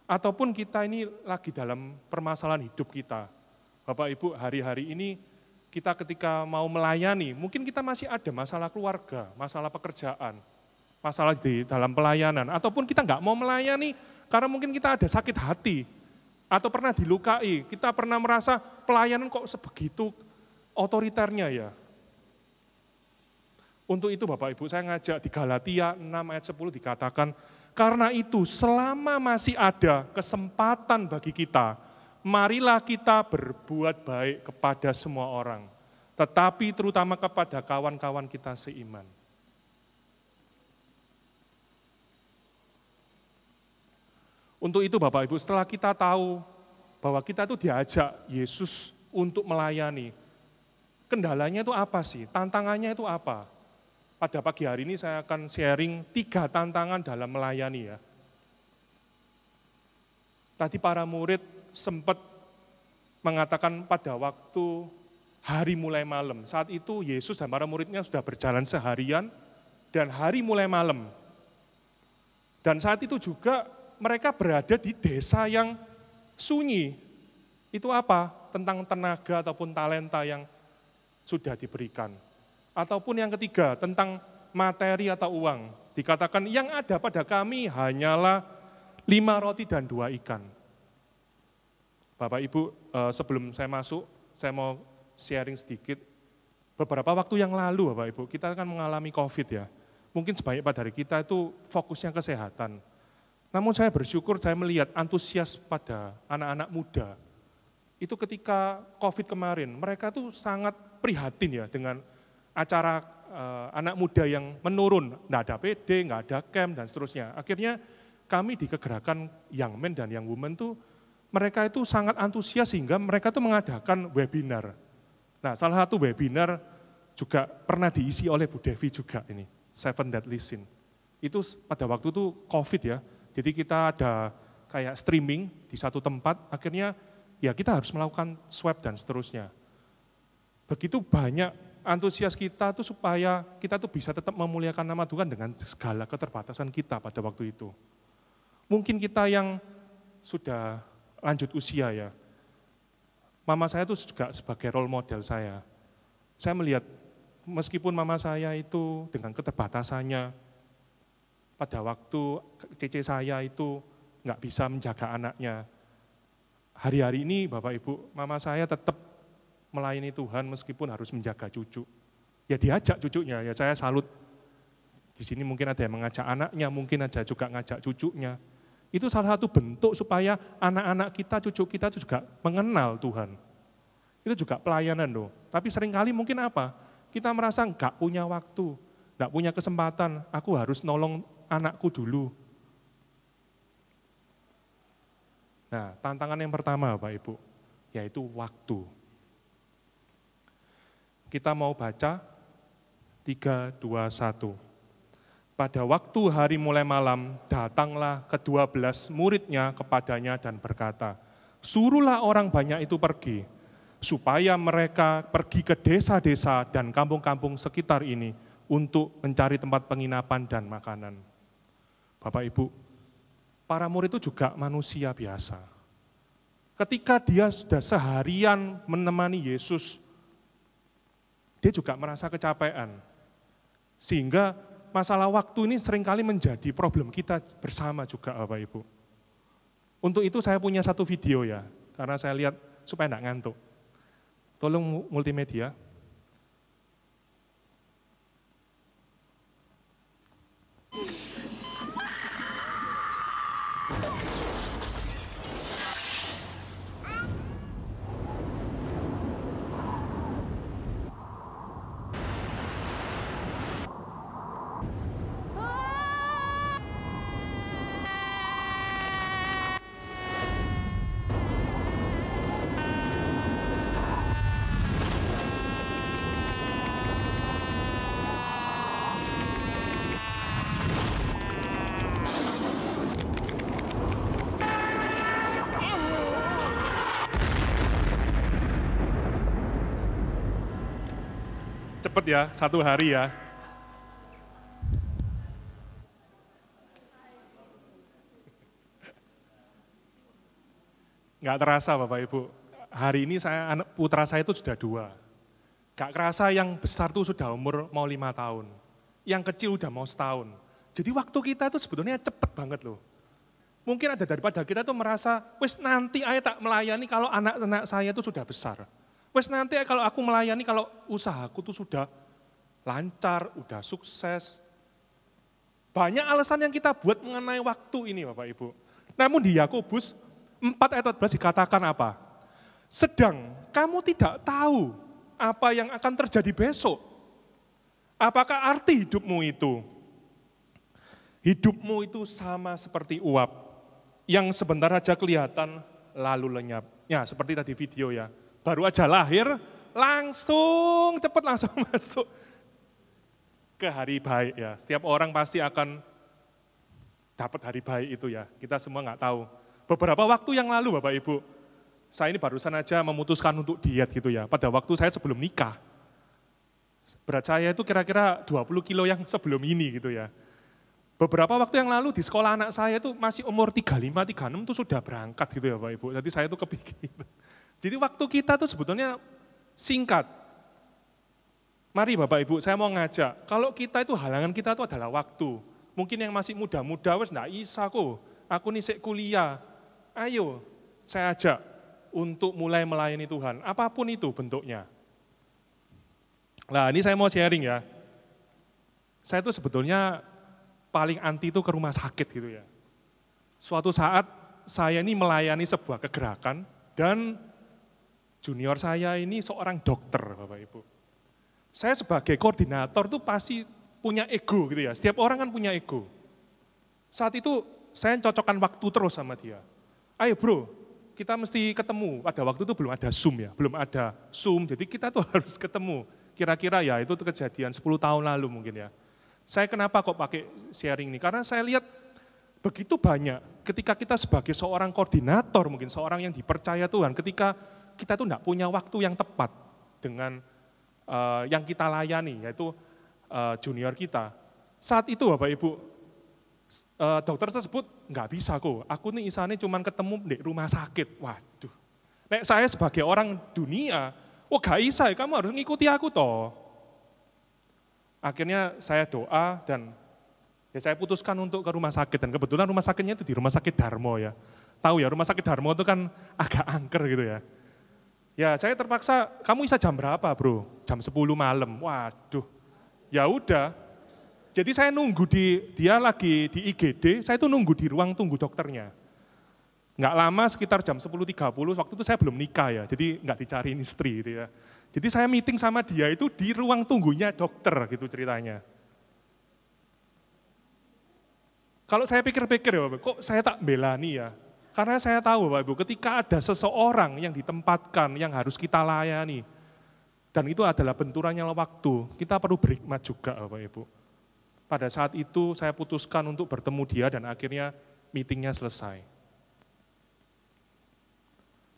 Ataupun kita ini lagi dalam permasalahan hidup kita. Bapak Ibu, hari-hari ini kita ketika mau melayani, mungkin kita masih ada masalah keluarga, masalah pekerjaan, masalah di dalam pelayanan, ataupun kita nggak mau melayani karena mungkin kita ada sakit hati, atau pernah dilukai, kita pernah merasa pelayanan kok sebegitu otoriternya ya. Untuk itu Bapak Ibu saya ngajak di Galatia 6 ayat 10 dikatakan, karena itu selama masih ada kesempatan bagi kita, marilah kita berbuat baik kepada semua orang, tetapi terutama kepada kawan-kawan kita seiman. Untuk itu Bapak Ibu, setelah kita tahu bahwa kita itu diajak Yesus untuk melayani, kendalanya itu apa sih? Tantangannya itu apa? Pada pagi hari ini saya akan sharing 3 tantangan dalam melayani ya. Tadi para murid sempat mengatakan pada waktu hari mulai malam. Saat itu Yesus dan para muridnya sudah berjalan seharian dan hari mulai malam. Dan saat itu juga mereka berada di desa yang sunyi. Itu apa? Tentang tenaga ataupun talenta yang sudah diberikan. Ataupun yang ketiga, tentang materi atau uang. Dikatakan yang ada pada kami hanyalah 5 roti dan 2 ikan. Bapak Ibu, sebelum saya masuk, saya mau sharing sedikit. Beberapa waktu yang lalu Bapak Ibu, kita kan mengalami COVID ya. Mungkin sebanyak pada dari kita itu fokusnya kesehatan. Namun saya bersyukur saya melihat antusias pada anak-anak muda. Itu ketika COVID kemarin, mereka tuh sangat prihatin ya dengan acara anak muda yang menurun, nggak ada PD, nggak ada camp, dan seterusnya. Akhirnya kami di kegerakan Young Men dan Young Women tuh, mereka itu sangat antusias sehingga mereka tuh mengadakan webinar. Nah, salah satu webinar juga pernah diisi oleh Bu Devi juga ini, 7 Deadly Sin. Itu pada waktu itu COVID ya, jadi kita ada kayak streaming di satu tempat, akhirnya ya kita harus melakukan swab dan seterusnya. Begitu banyak antusias kita tuh supaya kita tuh bisa tetap memuliakan nama Tuhan dengan segala keterbatasan kita pada waktu itu. Mungkin kita yang sudah lanjut usia ya, mama saya itu juga sebagai role model saya. Saya melihat meskipun mama saya itu dengan keterbatasannya, pada waktu cece saya itu nggak bisa menjaga anaknya. Hari-hari ini Bapak Ibu, mama saya tetap melayani Tuhan meskipun harus menjaga cucu. Ya diajak cucunya, ya saya salut. Di sini mungkin ada yang mengajak anaknya, mungkin ada juga ngajak cucunya. Itu salah satu bentuk supaya anak-anak kita, cucu kita itu juga mengenal Tuhan. Itu juga pelayanan loh. Tapi seringkali mungkin apa? Kita merasa enggak punya waktu, enggak punya kesempatan, aku harus nolong anakku dulu. Nah, tantangan yang pertama Bapak Ibu, yaitu waktu. Kita mau baca 3, 2, 1. Pada waktu hari mulai malam, datanglah ke-12 muridnya kepadanya dan berkata, suruhlah orang banyak itu pergi, supaya mereka pergi ke desa-desa dan kampung-kampung sekitar ini untuk mencari tempat penginapan dan makanan. Bapak Ibu, para murid itu juga manusia biasa. Ketika dia sudah seharian menemani Yesus, dia juga merasa kecapean. Sehingga masalah waktu ini seringkali menjadi problem kita bersama juga Bapak Ibu. Untuk itu saya punya satu video ya, karena saya lihat supaya enggak ngantuk. Tolong multimedia. Cepet ya, 1 hari ya. Nggak terasa Bapak Ibu, hari ini putra saya itu sudah 2. Nggak kerasa yang besar tuh sudah umur mau 5 tahun, yang kecil udah mau setahun. Jadi waktu kita itu sebetulnya cepet banget loh. Mungkin ada daripada kita tuh merasa, wis nanti ayah tak melayani kalau anak-anak saya itu sudah besar. Wes nanti kalau aku melayani, kalau usahaku tuh sudah lancar, udah sukses. Banyak alasan yang kita buat mengenai waktu ini Bapak Ibu. Namun di Yakobus 4 ayat 14 dikatakan apa? Sedang kamu tidak tahu apa yang akan terjadi besok. Apakah arti hidupmu itu? Hidupmu itu sama seperti uap yang sebentar saja kelihatan lalu lenyap. Ya seperti tadi video ya. Baru aja lahir, langsung cepat langsung masuk ke hari baik ya. Setiap orang pasti akan dapat hari baik itu ya. Kita semua nggak tahu. Beberapa waktu yang lalu Bapak Ibu, saya ini barusan aja memutuskan untuk diet gitu ya. Pada waktu saya sebelum nikah. Berat saya itu kira-kira 20 kilo yang sebelum ini gitu ya. Beberapa waktu yang lalu di sekolah anak saya itu masih umur 35, 36 itu sudah berangkat gitu ya Bapak Ibu. Jadi saya itu kepikir. Jadi waktu kita tuh sebetulnya singkat. Mari Bapak Ibu, saya mau ngajak, kalau kita itu halangan kita itu adalah waktu. Mungkin yang masih muda-muda, wes enggak bisa kok, aku nih sek kuliah. Ayo, saya ajak untuk mulai melayani Tuhan, apapun itu bentuknya. Nah ini saya mau sharing ya. Saya tuh sebetulnya paling anti itu ke rumah sakit gitu ya. Suatu saat saya ini melayani sebuah kegerakan dan junior saya ini seorang dokter, Bapak Ibu. Saya sebagai koordinator tuh pasti punya ego gitu ya. Setiap orang kan punya ego. Saat itu saya cocokkan waktu terus sama dia. Ayo bro, kita mesti ketemu. Pada waktu itu belum ada Zoom ya, belum ada Zoom. Jadi kita tuh harus ketemu. Kira-kira ya itu kejadian 10 tahun lalu mungkin ya. Saya kenapa kok pakai sharing ini? Karena saya lihat begitu banyak ketika kita sebagai seorang koordinator, mungkin seorang yang dipercaya Tuhan, ketika kita tuh enggak punya waktu yang tepat dengan yang kita layani, yaitu junior kita. Saat itu Bapak Ibu, dokter tersebut enggak bisa kok, aku nih isane cuman ketemu di rumah sakit. Waduh, nek saya sebagai orang dunia, gak bisa, kamu harus ngikuti aku toh. Akhirnya saya doa dan ya saya putuskan untuk ke rumah sakit. Dan kebetulan rumah sakitnya itu di Rumah Sakit Darmo ya. Tahu ya, Rumah Sakit Darmo itu kan agak angker gitu ya. Ya saya terpaksa, kamu bisa jam berapa bro? Jam 10 malam, waduh. Ya udah, jadi saya nunggu dia lagi di IGD, saya itu nunggu di ruang tunggu dokternya. Nggak lama, sekitar jam 10.30, waktu itu saya belum nikah ya, jadi nggak dicariin istri gitu ya. Jadi saya meeting sama dia itu di ruang tunggunya dokter gitu ceritanya. Kalau saya pikir-pikir ya Bapak, kok saya tak belani ya? Karena saya tahu Bapak Ibu, ketika ada seseorang yang ditempatkan, yang harus kita layani, dan itu adalah benturannya waktu, kita perlu berhikmat juga Bapak Ibu. Pada saat itu saya putuskan untuk bertemu dia dan akhirnya meetingnya selesai.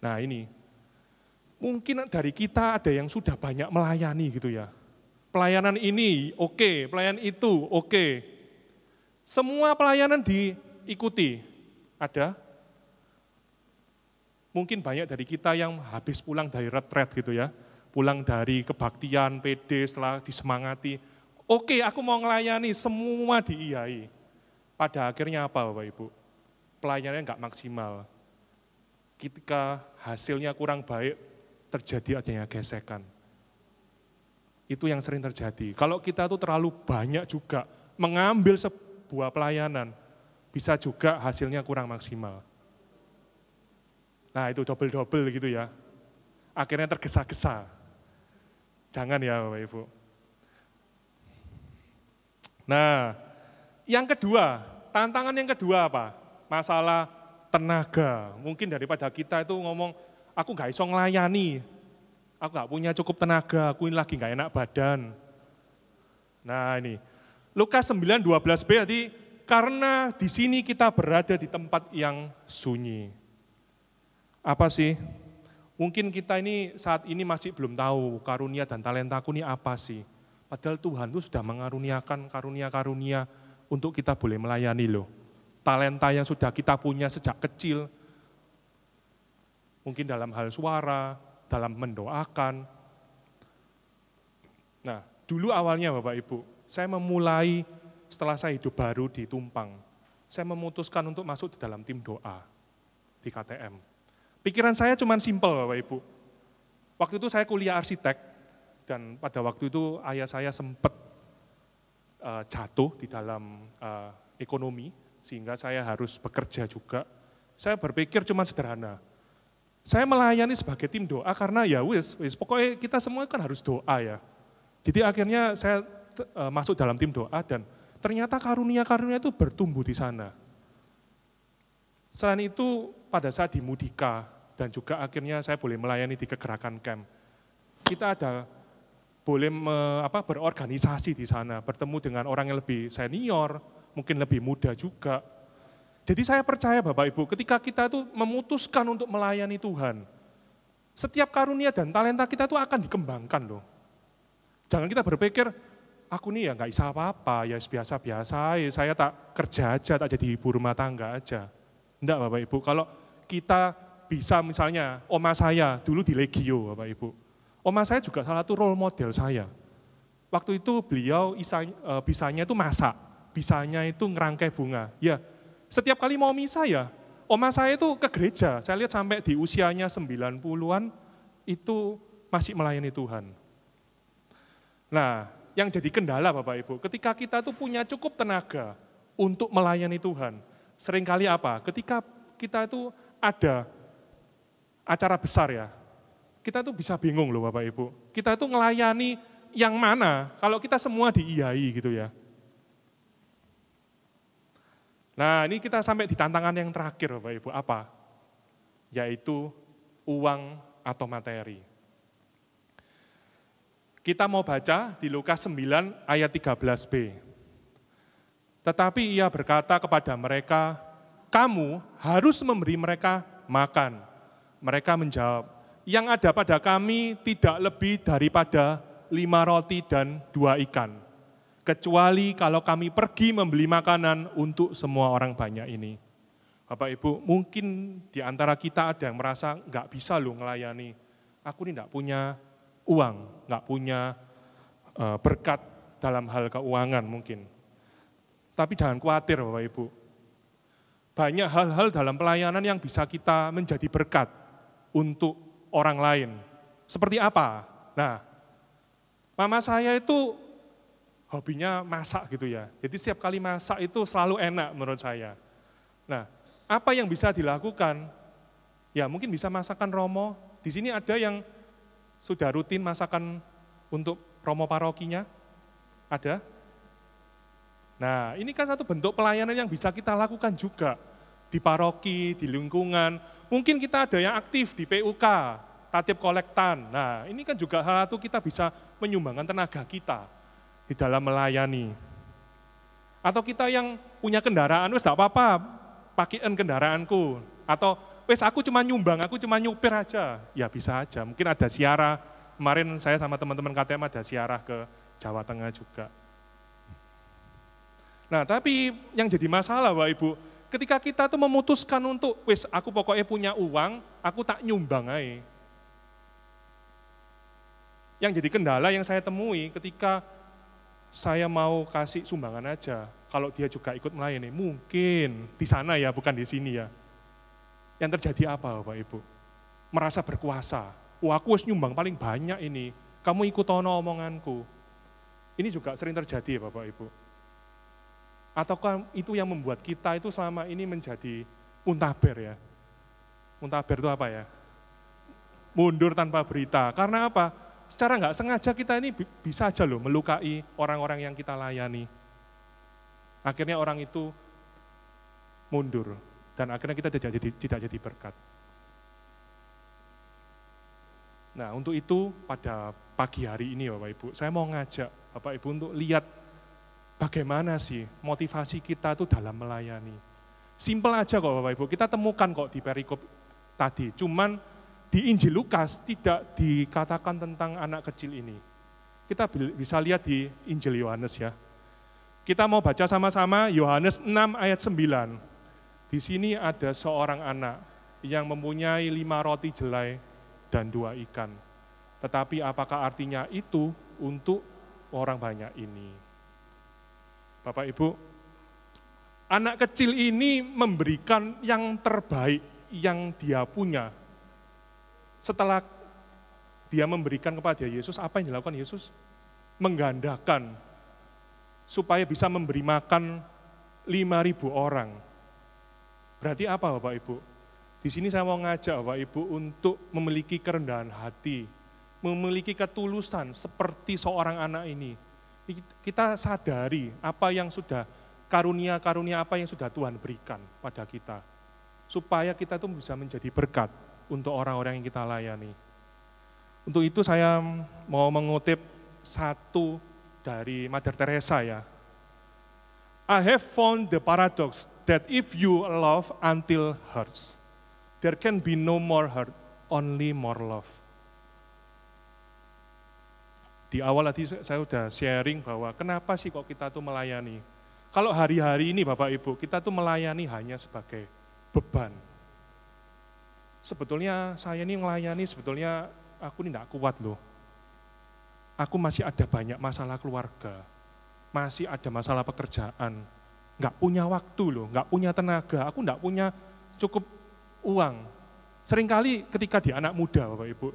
Nah ini, mungkin dari kita ada yang sudah banyak melayani gitu ya. Pelayanan ini oke, pelayanan itu oke. Semua pelayanan diikuti, ada. Mungkin banyak dari kita yang habis pulang dari retret gitu ya, pulang dari kebaktian, PD, setelah disemangati, oke aku mau ngelayani, semua diiyai. Pada akhirnya apa Bapak Ibu? Pelayanannya nggak maksimal. Ketika hasilnya kurang baik, terjadi adanya gesekan. Itu yang sering terjadi. Kalau kita tuh terlalu banyak juga mengambil sebuah pelayanan, bisa juga hasilnya kurang maksimal. Nah itu double-double gitu ya, akhirnya tergesa-gesa. Jangan ya Bapak Ibu. Nah yang kedua, tantangan yang kedua apa? Masalah tenaga. Mungkin daripada kita itu ngomong, aku gak iso ngelayani, aku gak punya cukup tenaga, aku ini lagi gak enak badan. Nah ini, Lukas 9:12b, jadi karena di sini kita berada di tempat yang sunyi. Apa sih? Mungkin kita ini saat ini masih belum tahu karunia dan talentaku ini apa sih. Padahal Tuhan itu sudah mengaruniakan karunia-karunia untuk kita boleh melayani loh. Talenta yang sudah kita punya sejak kecil, mungkin dalam hal suara, dalam mendoakan. Nah, dulu awalnya Bapak Ibu, saya memulai setelah saya hidup baru di Tumpang, saya memutuskan untuk masuk di dalam tim doa di KTM. Pikiran saya cuma simpel Bapak Ibu. Waktu itu saya kuliah arsitek, dan pada waktu itu ayah saya sempat jatuh di dalam ekonomi, sehingga saya harus bekerja juga. Saya berpikir cuma sederhana, saya melayani sebagai tim doa karena ya wis pokoknya kita semua kan harus doa ya. Jadi akhirnya saya masuk dalam tim doa dan ternyata karunia-karunia itu bertumbuh di sana. Selain itu pada saat di Mudika dan juga akhirnya saya boleh melayani di kegerakan camp. Kita ada boleh berorganisasi di sana, bertemu dengan orang yang lebih senior, mungkin lebih muda juga. Jadi saya percaya Bapak Ibu, ketika kita itu memutuskan untuk melayani Tuhan, setiap karunia dan talenta kita itu akan dikembangkan loh. Jangan kita berpikir, aku nih ya nggak bisa apa-apa, ya biasa-biasa, saya tak kerja aja, tak jadi ibu rumah tangga aja. Enggak Bapak Ibu, kalau kita bisa misalnya, oma saya dulu di Legio Bapak Ibu. Oma saya juga salah satu role model saya. Waktu itu beliau bisanya itu masak, bisanya itu ngerangkai bunga. Ya, setiap kali mau misa ya, oma saya itu ke gereja. Saya lihat sampai di usianya 90-an itu masih melayani Tuhan. Nah, yang jadi kendala Bapak Ibu, ketika kita tuh punya cukup tenaga untuk melayani Tuhan, seringkali apa? Ketika kita itu ada acara besar ya, kita tuh bisa bingung loh Bapak Ibu. Kita tuh ngelayani yang mana kalau kita semua diiyai gitu ya. Nah ini kita sampai di tantangan yang terakhir Bapak Ibu, apa? Yaitu uang atau materi. Kita mau baca di Lukas 9 ayat 13b. Tetapi ia berkata kepada mereka, kamu harus memberi mereka makan. Mereka menjawab, yang ada pada kami tidak lebih daripada 5 roti dan 2 ikan. Kecuali kalau kami pergi membeli makanan untuk semua orang banyak ini. Bapak Ibu, mungkin di antara kita ada yang merasa nggak bisa loh ngelayani. Aku ini nggak punya uang, nggak punya berkat dalam hal keuangan mungkin. Tapi jangan khawatir Bapak Ibu. Banyak hal-hal dalam pelayanan yang bisa kita menjadi berkat untuk orang lain. Seperti apa? Nah, mama saya itu hobinya masak gitu ya. Jadi setiap kali masak itu selalu enak menurut saya. Nah, apa yang bisa dilakukan? Ya mungkin bisa masakan romo. Di sini ada yang sudah rutin masakan untuk romo parokinya? Ada? Nah, ini kan satu bentuk pelayanan yang bisa kita lakukan juga di paroki, di lingkungan. Mungkin kita ada yang aktif di PUK, tatip kolektan. Nah, ini kan juga hal itu kita bisa menyumbangkan tenaga kita di dalam melayani. Atau kita yang punya kendaraan, wes enggak apa-apa, pakaiin kendaraanku. Atau wes aku cuma nyumbang, aku cuma nyupir aja. Ya bisa aja, mungkin ada ziarah. Kemarin saya sama teman-teman KTM ada ziarah ke Jawa Tengah juga. Nah, tapi yang jadi masalah Bapak Ibu, ketika kita tuh memutuskan untuk, wes aku pokoknya punya uang, aku tak nyumbang aja. Yang jadi kendala yang saya temui ketika saya mau kasih sumbangan aja, kalau dia juga ikut melayani, mungkin di sana ya, bukan di sini ya. Yang terjadi apa Bapak Ibu? Merasa berkuasa, wah aku harus nyumbang paling banyak ini, kamu ikut ono omonganku. Ini juga sering terjadi ya Bapak Ibu. Ataukah itu yang membuat kita itu selama ini menjadi muntaber ya? Muntaber itu apa ya? Mundur tanpa berita. Karena apa? Secara nggak sengaja kita ini bisa aja loh melukai orang-orang yang kita layani. Akhirnya orang itu mundur dan akhirnya kita tidak jadi berkat. Nah untuk itu pada pagi hari ini Bapak Ibu, saya mau ngajak Bapak Ibu untuk lihat bagaimana sih motivasi kita itu dalam melayani. Simpel aja kok Bapak Ibu, kita temukan kok di perikop tadi. Cuman di Injil Lukas tidak dikatakan tentang anak kecil ini. Kita bisa lihat di Injil Yohanes ya. Kita mau baca sama-sama Yohanes 6 ayat 9. Di sini ada seorang anak yang mempunyai 5 roti jelai dan 2 ikan. Tetapi apakah artinya itu untuk orang banyak ini? Bapak Ibu, anak kecil ini memberikan yang terbaik yang dia punya setelah dia memberikan kepada Yesus, apa yang dilakukan Yesus? Menggandakan, supaya bisa memberi makan 5.000 orang. Berarti apa Bapak Ibu? Di sini saya mau ngajak Bapak Ibu untuk memiliki kerendahan hati, memiliki ketulusan seperti seorang anak ini. Kita sadari apa yang sudah, karunia-karunia apa yang sudah Tuhan berikan pada kita. Supaya kita tuh bisa menjadi berkat untuk orang-orang yang kita layani. Untuk itu saya mau mengutip satu dari Mother Teresa ya. I have found the paradox that if you love until hurts, there can be no more hurt, only more love. Di awal tadi saya sudah sharing bahwa kenapa sih kok kita tuh melayani. Kalau hari-hari ini Bapak Ibu, kita tuh melayani hanya sebagai beban. Sebetulnya saya ini melayani, sebetulnya aku ini tidak kuat loh. Aku masih ada banyak masalah keluarga, masih ada masalah pekerjaan, nggak punya waktu loh, nggak punya tenaga, aku nggak punya cukup uang. Seringkali ketika di anak muda Bapak Ibu,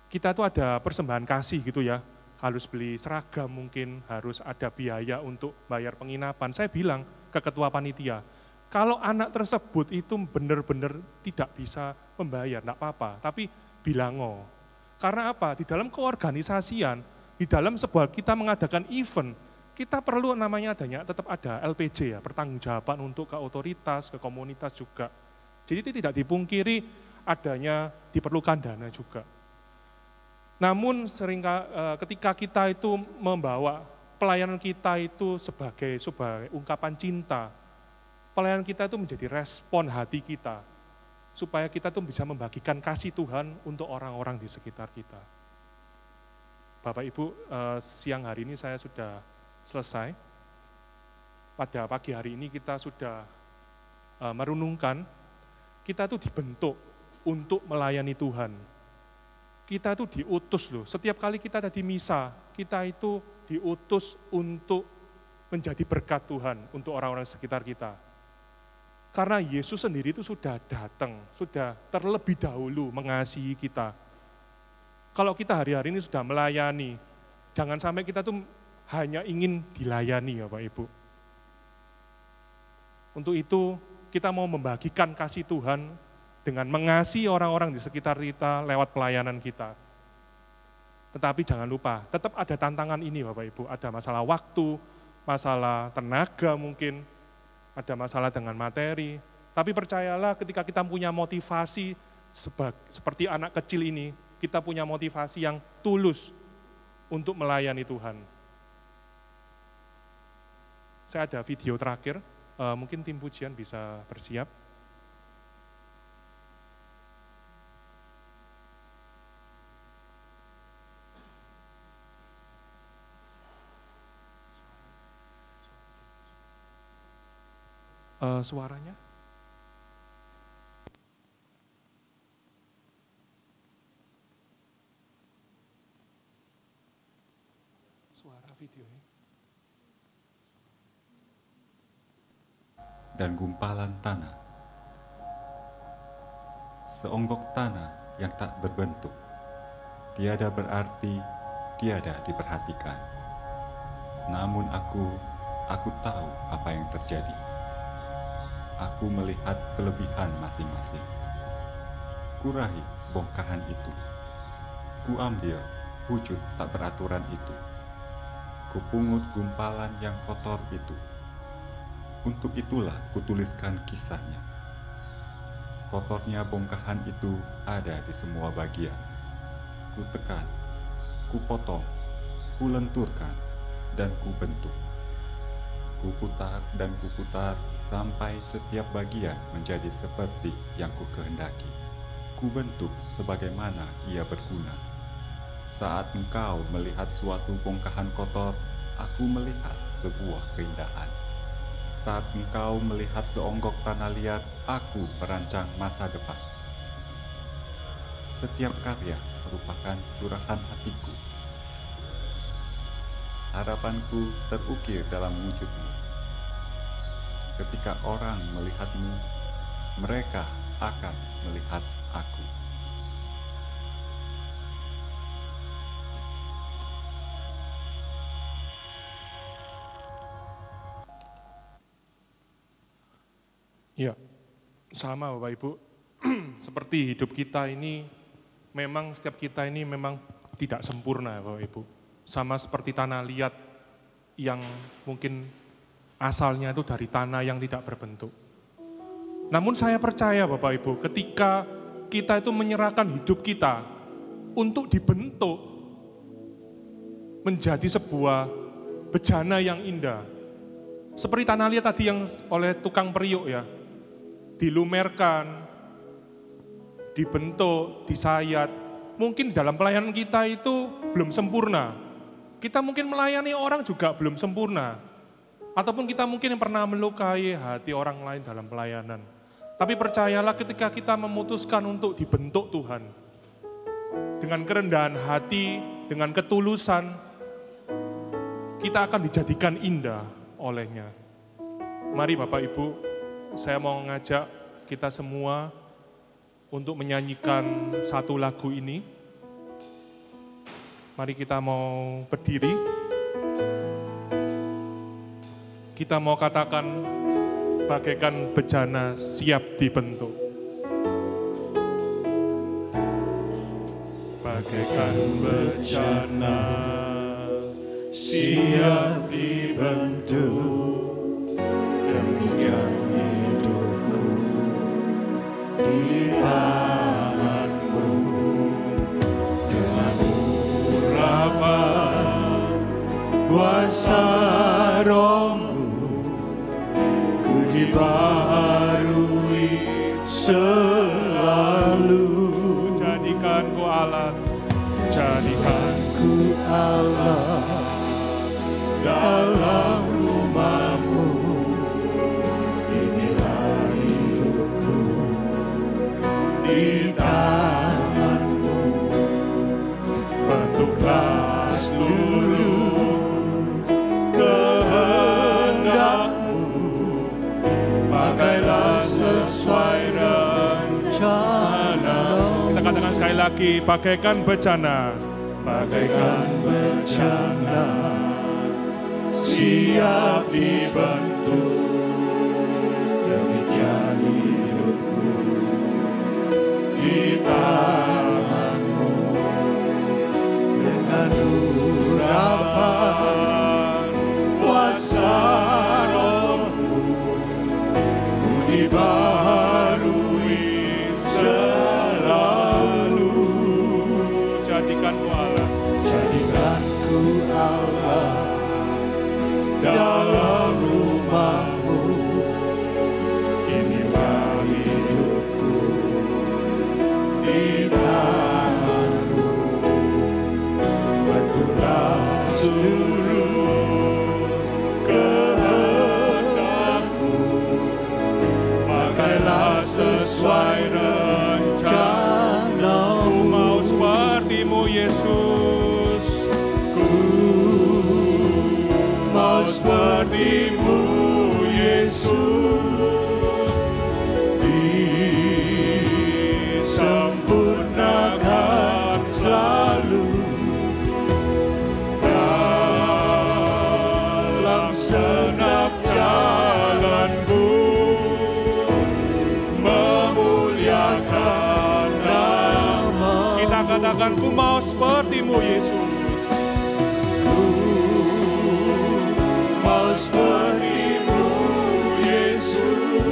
kita tuh ada persembahan kasih gitu ya, harus beli seragam mungkin, harus ada biaya untuk bayar penginapan. Saya bilang ke ketua panitia, kalau anak tersebut itu benar-benar tidak bisa membayar, enggak apa-apa, tapi bilango. Karena apa? Di dalam keorganisasian, di dalam sebuah kita mengadakan event, kita perlu namanya adanya, tetap ada LPJ ya, pertanggungjawaban untuk ke otoritas, ke komunitas juga. Jadi itu tidak dipungkiri adanya diperlukan dana juga. Namun ketika kita itu membawa pelayanan kita itu sebagai ungkapan cinta, pelayanan kita itu menjadi respon hati kita, supaya kita tuh bisa membagikan kasih Tuhan untuk orang-orang di sekitar kita. Bapak Ibu, siang hari ini saya sudah selesai. Pada pagi hari ini kita sudah merenungkan, kita tuh dibentuk untuk melayani Tuhan. Kita tuh diutus loh, setiap kali kita ada di misa, kita itu diutus untuk menjadi berkat Tuhan untuk orang-orang sekitar kita. Karena Yesus sendiri itu sudah datang, sudah terlebih dahulu mengasihi kita. Kalau kita hari-hari ini sudah melayani, jangan sampai kita tuh hanya ingin dilayani ya Pak Ibu. Untuk itu kita mau membagikan kasih Tuhan dengan mengasihi orang-orang di sekitar kita lewat pelayanan kita. Tetapi jangan lupa, tetap ada tantangan ini Bapak Ibu, ada masalah waktu, masalah tenaga mungkin, ada masalah dengan materi, tapi percayalah ketika kita punya motivasi seperti anak kecil ini, kita punya motivasi yang tulus untuk melayani Tuhan. Saya ada video terakhir, mungkin tim pujian bisa bersiap. Suaranya? Suara videonya. Dan gumpalan tanah, seonggok tanah yang tak berbentuk, tiada berarti, tiada diperhatikan. Namun aku tahu apa yang terjadi. Aku melihat kelebihan masing-masing. Kuraih bongkahan itu. Kuambil wujud tak beraturan itu. Kupungut gumpalan yang kotor itu. Untuk itulah kutuliskan kisahnya. Kotornya bongkahan itu ada di semua bagian. Kutekan, kupotong, kulenturkan, dan kubentuk. Kuputar dan kuputar sampai setiap bagian menjadi seperti yang kukehendaki. Kubentuk sebagaimana ia berguna. Saat engkau melihat suatu bongkahan kotor, aku melihat sebuah keindahan. Saat engkau melihat seonggok tanah liat, aku merancang masa depan. Setiap karya merupakan curahan hatiku. Harapanku terukir dalam wujudmu. Ketika orang melihatmu, mereka akan melihat aku. Ya, sama Bapak Ibu. Seperti hidup kita ini, memang setiap kita ini memang tidak sempurna Bapak Ibu. Sama seperti tanah liat yang mungkin asalnya itu dari tanah yang tidak berbentuk. Namun saya percaya Bapak Ibu, ketika kita itu menyerahkan hidup kita untuk dibentuk menjadi sebuah bejana yang indah. Seperti tanah liat tadi yang oleh tukang periuk ya, dilumerkan, dibentuk, disayat. Mungkin dalam pelayanan kita itu belum sempurna. Kita mungkin melayani orang juga belum sempurna. Ataupun kita mungkin yang pernah melukai hati orang lain dalam pelayanan. Tapi percayalah ketika kita memutuskan untuk dibentuk Tuhan, dengan kerendahan hati, dengan ketulusan, kita akan dijadikan indah olehnya. Mari Bapak Ibu, saya mau mengajak kita semua untuk menyanyikan satu lagu ini. Mari kita mau berdiri. Kita mau katakan bagaikan bejana siap dibentuk. Bagaikan bejana siap dibentuk, demikian hidupku di tanganmu. Dengan urapan kuasa Roh-Mu, ku dibaharui selalu. Jadikanku alat, jadikanku Allah dalam rumah-Mu. Inilah hidupku di tangan-Mu. Bentuklah seluruh kehendak-Mu, pakailah sesuai rencana. Kita katakan sekali lagi, bagaikan bejana. Bagaikan bejana siap dibentuk, demikian hidupku di tangan-Mu. Dengan urapan kuasa Roh-Mu, ku dibaharui selalu. Jadikanku alat, Jadikanku Allah dalam rumah-Mu. Inilah hidupku di tangan-Mu. Bentuklah seluruh kehendak-Mu, pakailah sesuai rencana. ku mau seperti-Mu Yesus. Mau seperti-Mu Yesus, disempurnakan selalu dalam segenap jalan-Mu, memuliakan nama. Kita katakan, ku mau seperti-Mu Yesus. Mau seperti-Mu Yesus,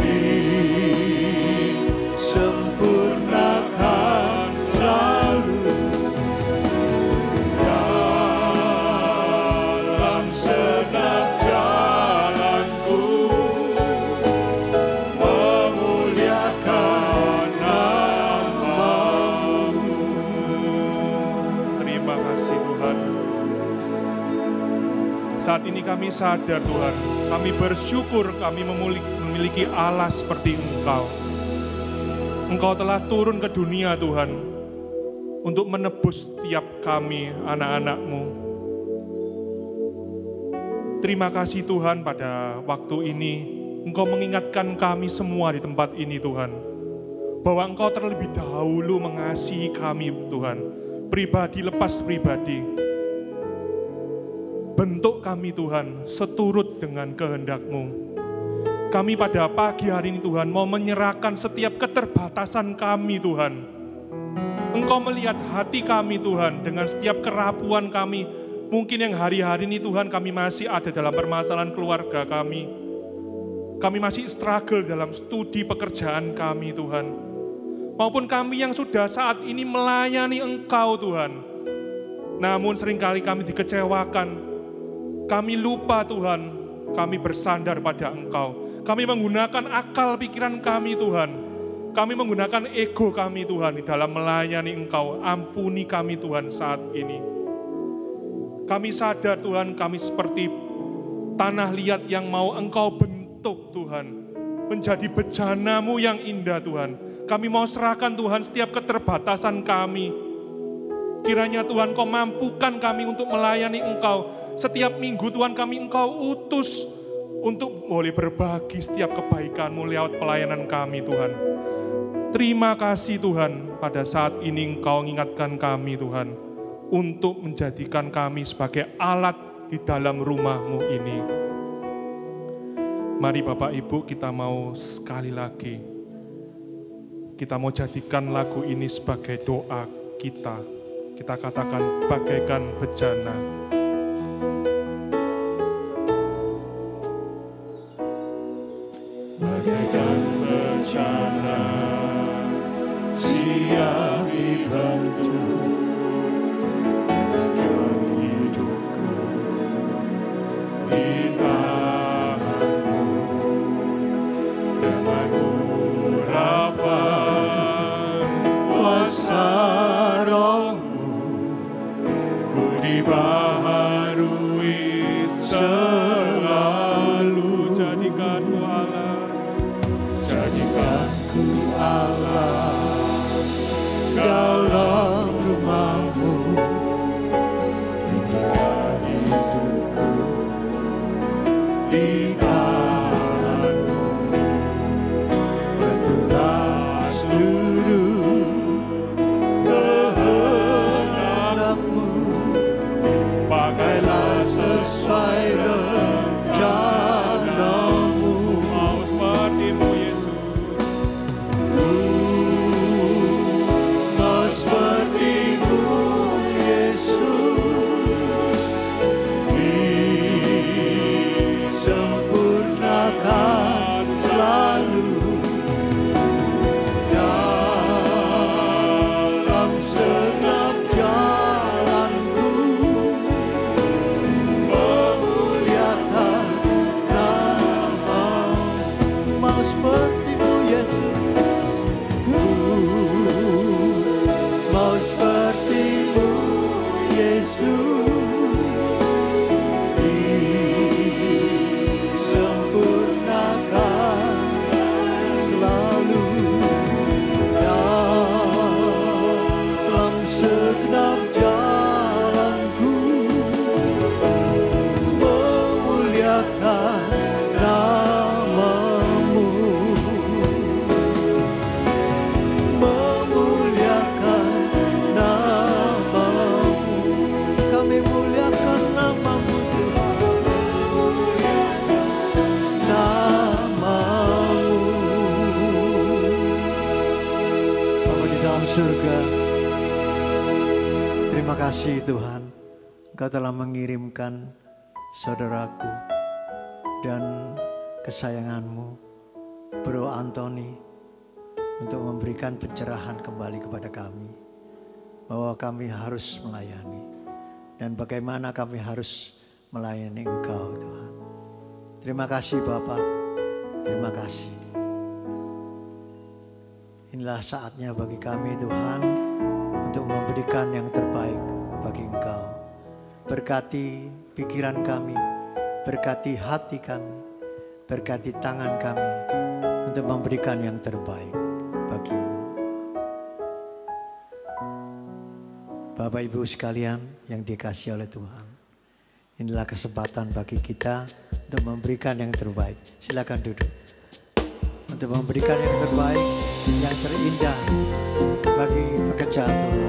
disempurnakan selalu dalam segenap jalanku, memuliakan nama-Mu. Terima kasih Tuhan. Saat ini kami sadar Tuhan, kami bersyukur kami memiliki Allah seperti Engkau. Engkau telah turun ke dunia Tuhan, untuk menebus setiap kami anak-anak-Mu. Terima kasih Tuhan pada waktu ini, Engkau mengingatkan kami semua di tempat ini Tuhan, bahwa Engkau terlebih dahulu mengasihi kami Tuhan, pribadi lepas pribadi. Bentuk kami Tuhan seturut dengan kehendak-Mu. Kami pada pagi hari ini Tuhan mau menyerahkan setiap keterbatasan kami Tuhan. Engkau melihat hati kami Tuhan dengan setiap kerapuan kami. Mungkin yang hari-hari ini Tuhan kami masih ada dalam permasalahan keluarga kami. Kami masih struggle dalam studi pekerjaan kami Tuhan. Maupun kami yang sudah saat ini melayani Engkau Tuhan. Namun seringkali kami dikecewakan. Kami lupa Tuhan, kami bersandar pada Engkau. Kami menggunakan akal pikiran kami Tuhan. Kami menggunakan ego kami Tuhan di dalam melayani Engkau. Ampuni kami Tuhan saat ini. Kami sadar Tuhan kami seperti tanah liat yang mau Engkau bentuk Tuhan. Menjadi bejana-Mu yang indah Tuhan. Kami mau serahkan Tuhan setiap keterbatasan kami. Kiranya Tuhan Kau mampukan kami untuk melayani Engkau. Setiap minggu Tuhan kami Engkau utus untuk boleh berbagi setiap kebaikan-Mu lewat pelayanan kami Tuhan. Terima kasih Tuhan, pada saat ini Engkau mengingatkan kami Tuhan, untuk menjadikan kami sebagai alat di dalam rumah-Mu ini. Mari Bapak Ibu kita mau sekali lagi, kita mau jadikan lagu ini sebagai doa kita. Kita katakan bagaikan bejana. Bagaikan bencana siap dibentuk dalam hidupku di tangan-Mu dengan urapan kuasa Roh-Mu ku dibaharui selalu. Jadikanku Allah, jadikanku Allah dalam rumah-Mu. Inilah hidupku di tangan-Mu. Betullah seluruh kehendak-Mu. Pakailah sesuai rencana-Mu. Mau seperti-Mu Yesus. Mau seperti-Mu Yesus. Disempurnakan selalu dalam segenap jalanku. Memuliakan nama-Mu. Mau seperti-Mu Yesus. Mau seperti-Mu Yesus. Disempurnakan selalu dalam segenap jalanku. Memuliakan nama-Mu. Memuliakan nama-Mu. Kami muliakan nama-Mu Tuhan. Nama-Mu. Bapa di dalam surga, terima kasih Tuhan, Engkau telah mengirimkan saudaraku dan kesayangan-Mu, Bro Anthony, untuk memberikan pencerahan kembali kepada kami, bahwa kami harus melayani, dan bagaimana kami harus melayani Engkau Tuhan. Terima kasih Bapak, terima kasih. Inilah saatnya bagi kami Tuhan untuk memberikan yang terbaik bagi Engkau. Berkati pikiran kami, berkati hati kami, berkati tangan kami untuk memberikan yang terbaik bagi-Mu. Bapak Ibu sekalian yang dikasihi oleh Tuhan, inilah kesempatan bagi kita untuk memberikan yang terbaik. Silakan duduk. Untuk memberikan yang terbaik, yang terindah bagi pekerjaan Tuhan.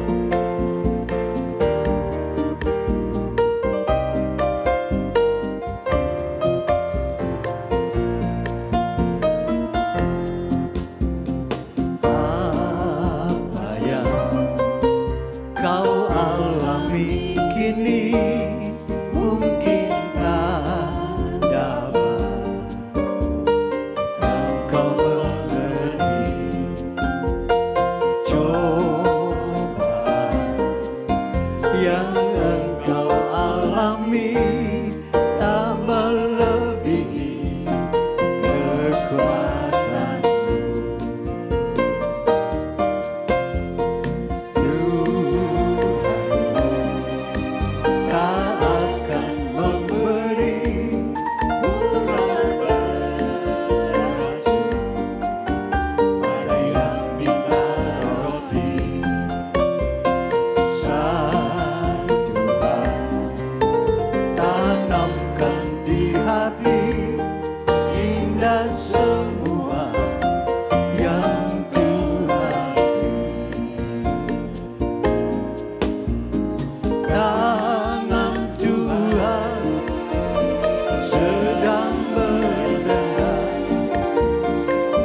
alami kini mungkin tak dapat engkau mengerti. Cobaan yang engkau alami tak melebihi kekuatanmu. Tak akan memberi ular beracun pada yang minta roti. Sang Tuhan tanamkan di hati indah semua yang Tuhan beri. Tangan Tuhan sedang mendengar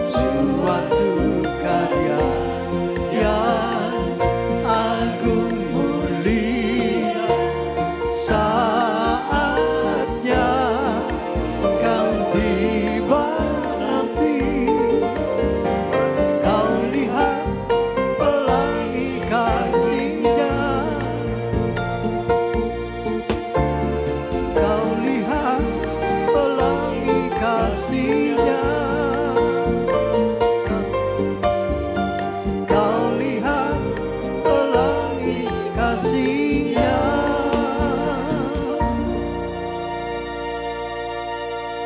suatu karya yang agung mulia. Saatnya kau tiba nanti, kau lihat pelangi kasih-Nya. Kau lihat pelangi kasih-Nya. Kau lihat pelangi kasih-Nya.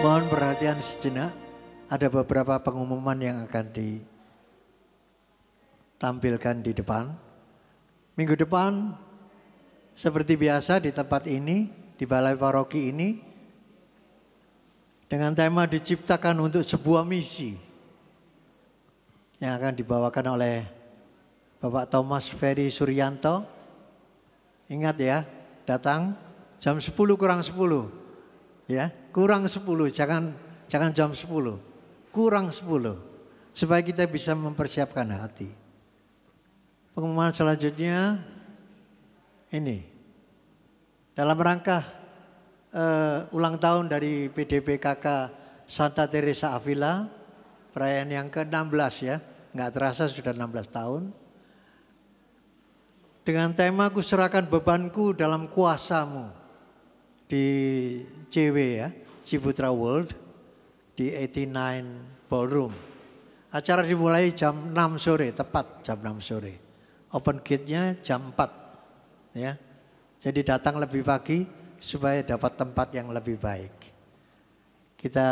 Mohon perhatian sejenak. Ada beberapa pengumuman yang akan ditampilkan di depan. Minggu depan seperti biasa di tempat ini, di Balai Paroki ini, dengan tema diciptakan untuk sebuah misi yang akan dibawakan oleh Bapak Thomas Ferry Suryanto. Ingat ya, datang jam 10 kurang 10. Ya, kurang 10, jangan jam 10. Kurang 10 supaya kita bisa mempersiapkan hati. Pengumuman selanjutnya ini. Dalam rangka ulang tahun dari PDPKK Santa Teresa Avila, perayaan yang ke-16 ya, nggak terasa sudah 16 tahun. Dengan tema kuserahkan bebanku dalam kuasamu di CW ya, Ciputra World di 89 Ballroom. Acara dimulai jam 6 sore, tepat jam 6 sore. Open gate-nya jam 4 ya. Jadi datang lebih pagi supaya dapat tempat yang lebih baik. Kita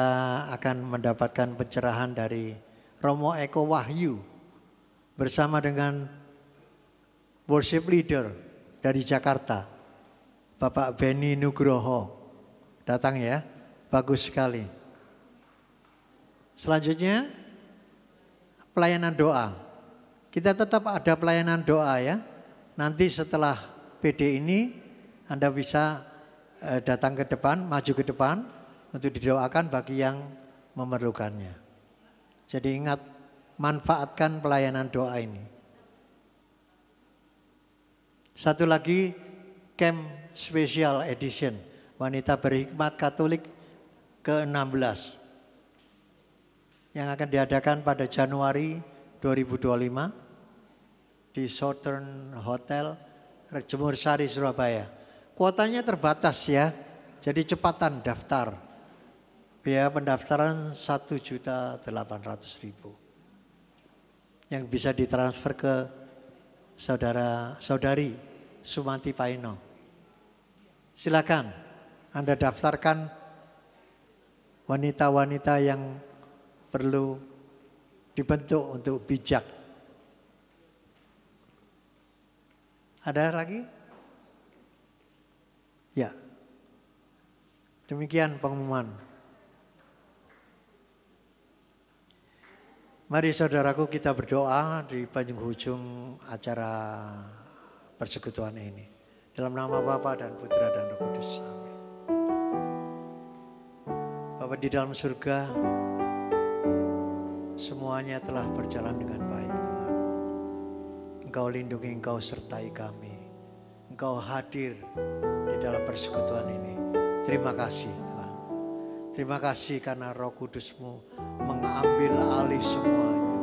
akan mendapatkan pencerahan dari Romo Eko Wahyu bersama dengan worship leader dari Jakarta, Bapak Beni Nugroho. Datang ya, bagus sekali. Selanjutnya pelayanan doa. Kita tetap ada pelayanan doa ya. Nanti setelah PD ini Anda bisa datang ke depan, maju ke depan untuk didoakan bagi yang memerlukannya. Jadi ingat, manfaatkan pelayanan doa ini. Satu lagi, Camp Special Edition Wanita Berhikmat Katolik ke-16 yang akan diadakan pada Januari 2025 di Southern Hotel Jemur Sari, Surabaya. Kuotanya terbatas ya, jadi cepatan daftar. Biaya pendaftaran 1.800.000 yang bisa ditransfer ke saudari Sumanti Paino. Silakan Anda daftarkan wanita-wanita yang perlu dibentuk untuk bijak. Ada lagi? Ya. Demikian pengumuman. Mari saudaraku kita berdoa di penghujung acara persekutuan ini. Dalam nama Bapa dan Putra dan Roh Kudus. Amin. Bapa di dalam surga, semuanya telah berjalan dengan baik Tuhan. Engkau lindungi, Engkau sertai kami. Engkau hadir di dalam persekutuan ini. Terima kasih Tuhan. Terima kasih karena Roh Kudus-Mu mengambil alih semuanya.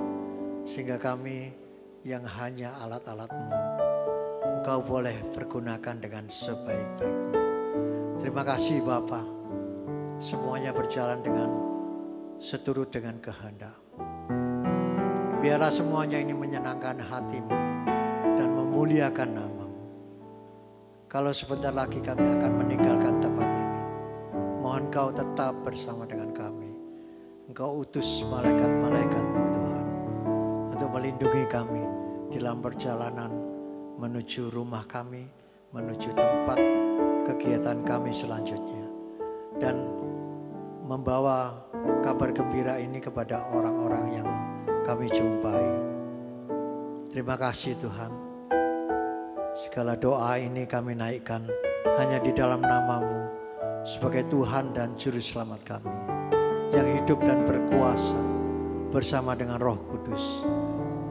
Sehingga kami yang hanya alat-alat-Mu, Engkau boleh pergunakan dengan sebaik-baiknya. Terima kasih Bapa. Semuanya berjalan dengan seturut dengan kehendak-Mu. Biarlah semuanya ini menyenangkan hati-Mu dan memuliakan nama-Mu. Kalau sebentar lagi kami akan meninggalkan tempat ini, mohon Kau tetap bersama dengan kami. Engkau utus malaikat-malaikat-Mu Tuhan untuk melindungi kami dalam perjalanan menuju rumah kami, menuju tempat kegiatan kami selanjutnya. Dan membawa kabar gembira ini kepada orang-orang yang kami jumpai. Terima kasih Tuhan. Segala doa ini kami naikkan hanya di dalam nama-Mu sebagai Tuhan dan Juru Selamat kami, yang hidup dan berkuasa bersama dengan Roh Kudus,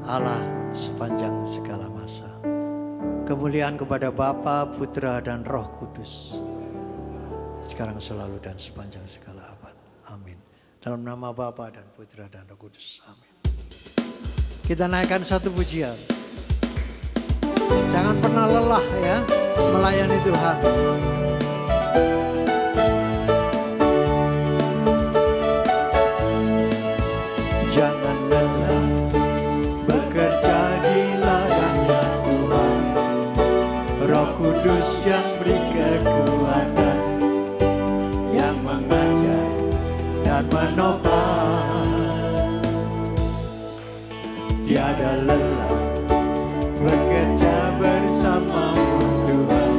Allah sepanjang segala masa. Kemuliaan kepada Bapa, Putra, dan Roh Kudus, sekarang selalu dan sepanjang segala abad. Amin. Dalam nama Bapa dan Putra dan Roh Kudus. Amin. Kita naikkan satu pujian. Jangan pernah lelah ya melayani Tuhan. Jangan lelah bekerja di ladangnya Tuhan. Roh Kudus yang beri kekuatan, yang mengajar dan menopang. Tiada lelah bekerja bersamamu Tuhan,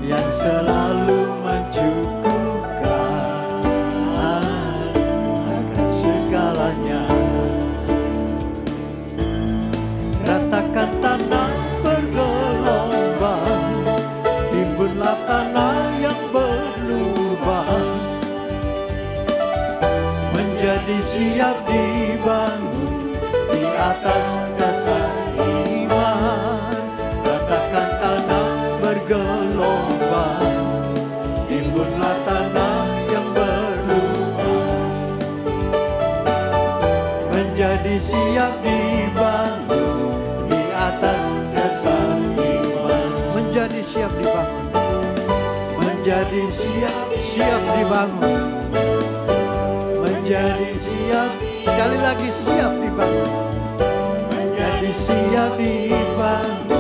yang selalu mencukupkan akan segalanya. Ratakan tanah bergelombang, timbunlah tanah yang berlubang, menjadi siap dibangun di atas dasar iman. Ratakan tanah bergelombang, timbunlah tanah yang berlubang, menjadi siap dibangun di atas dasar iman. Menjadi siap dibangun, menjadi siap dibangun, menjadi siap, sekali lagi siap dibangun, menjadi siap dibangun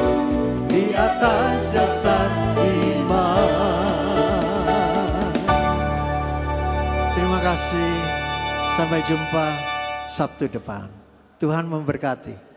di atas dasar iman. Terima kasih, sampai jumpa Sabtu depan. Tuhan memberkati.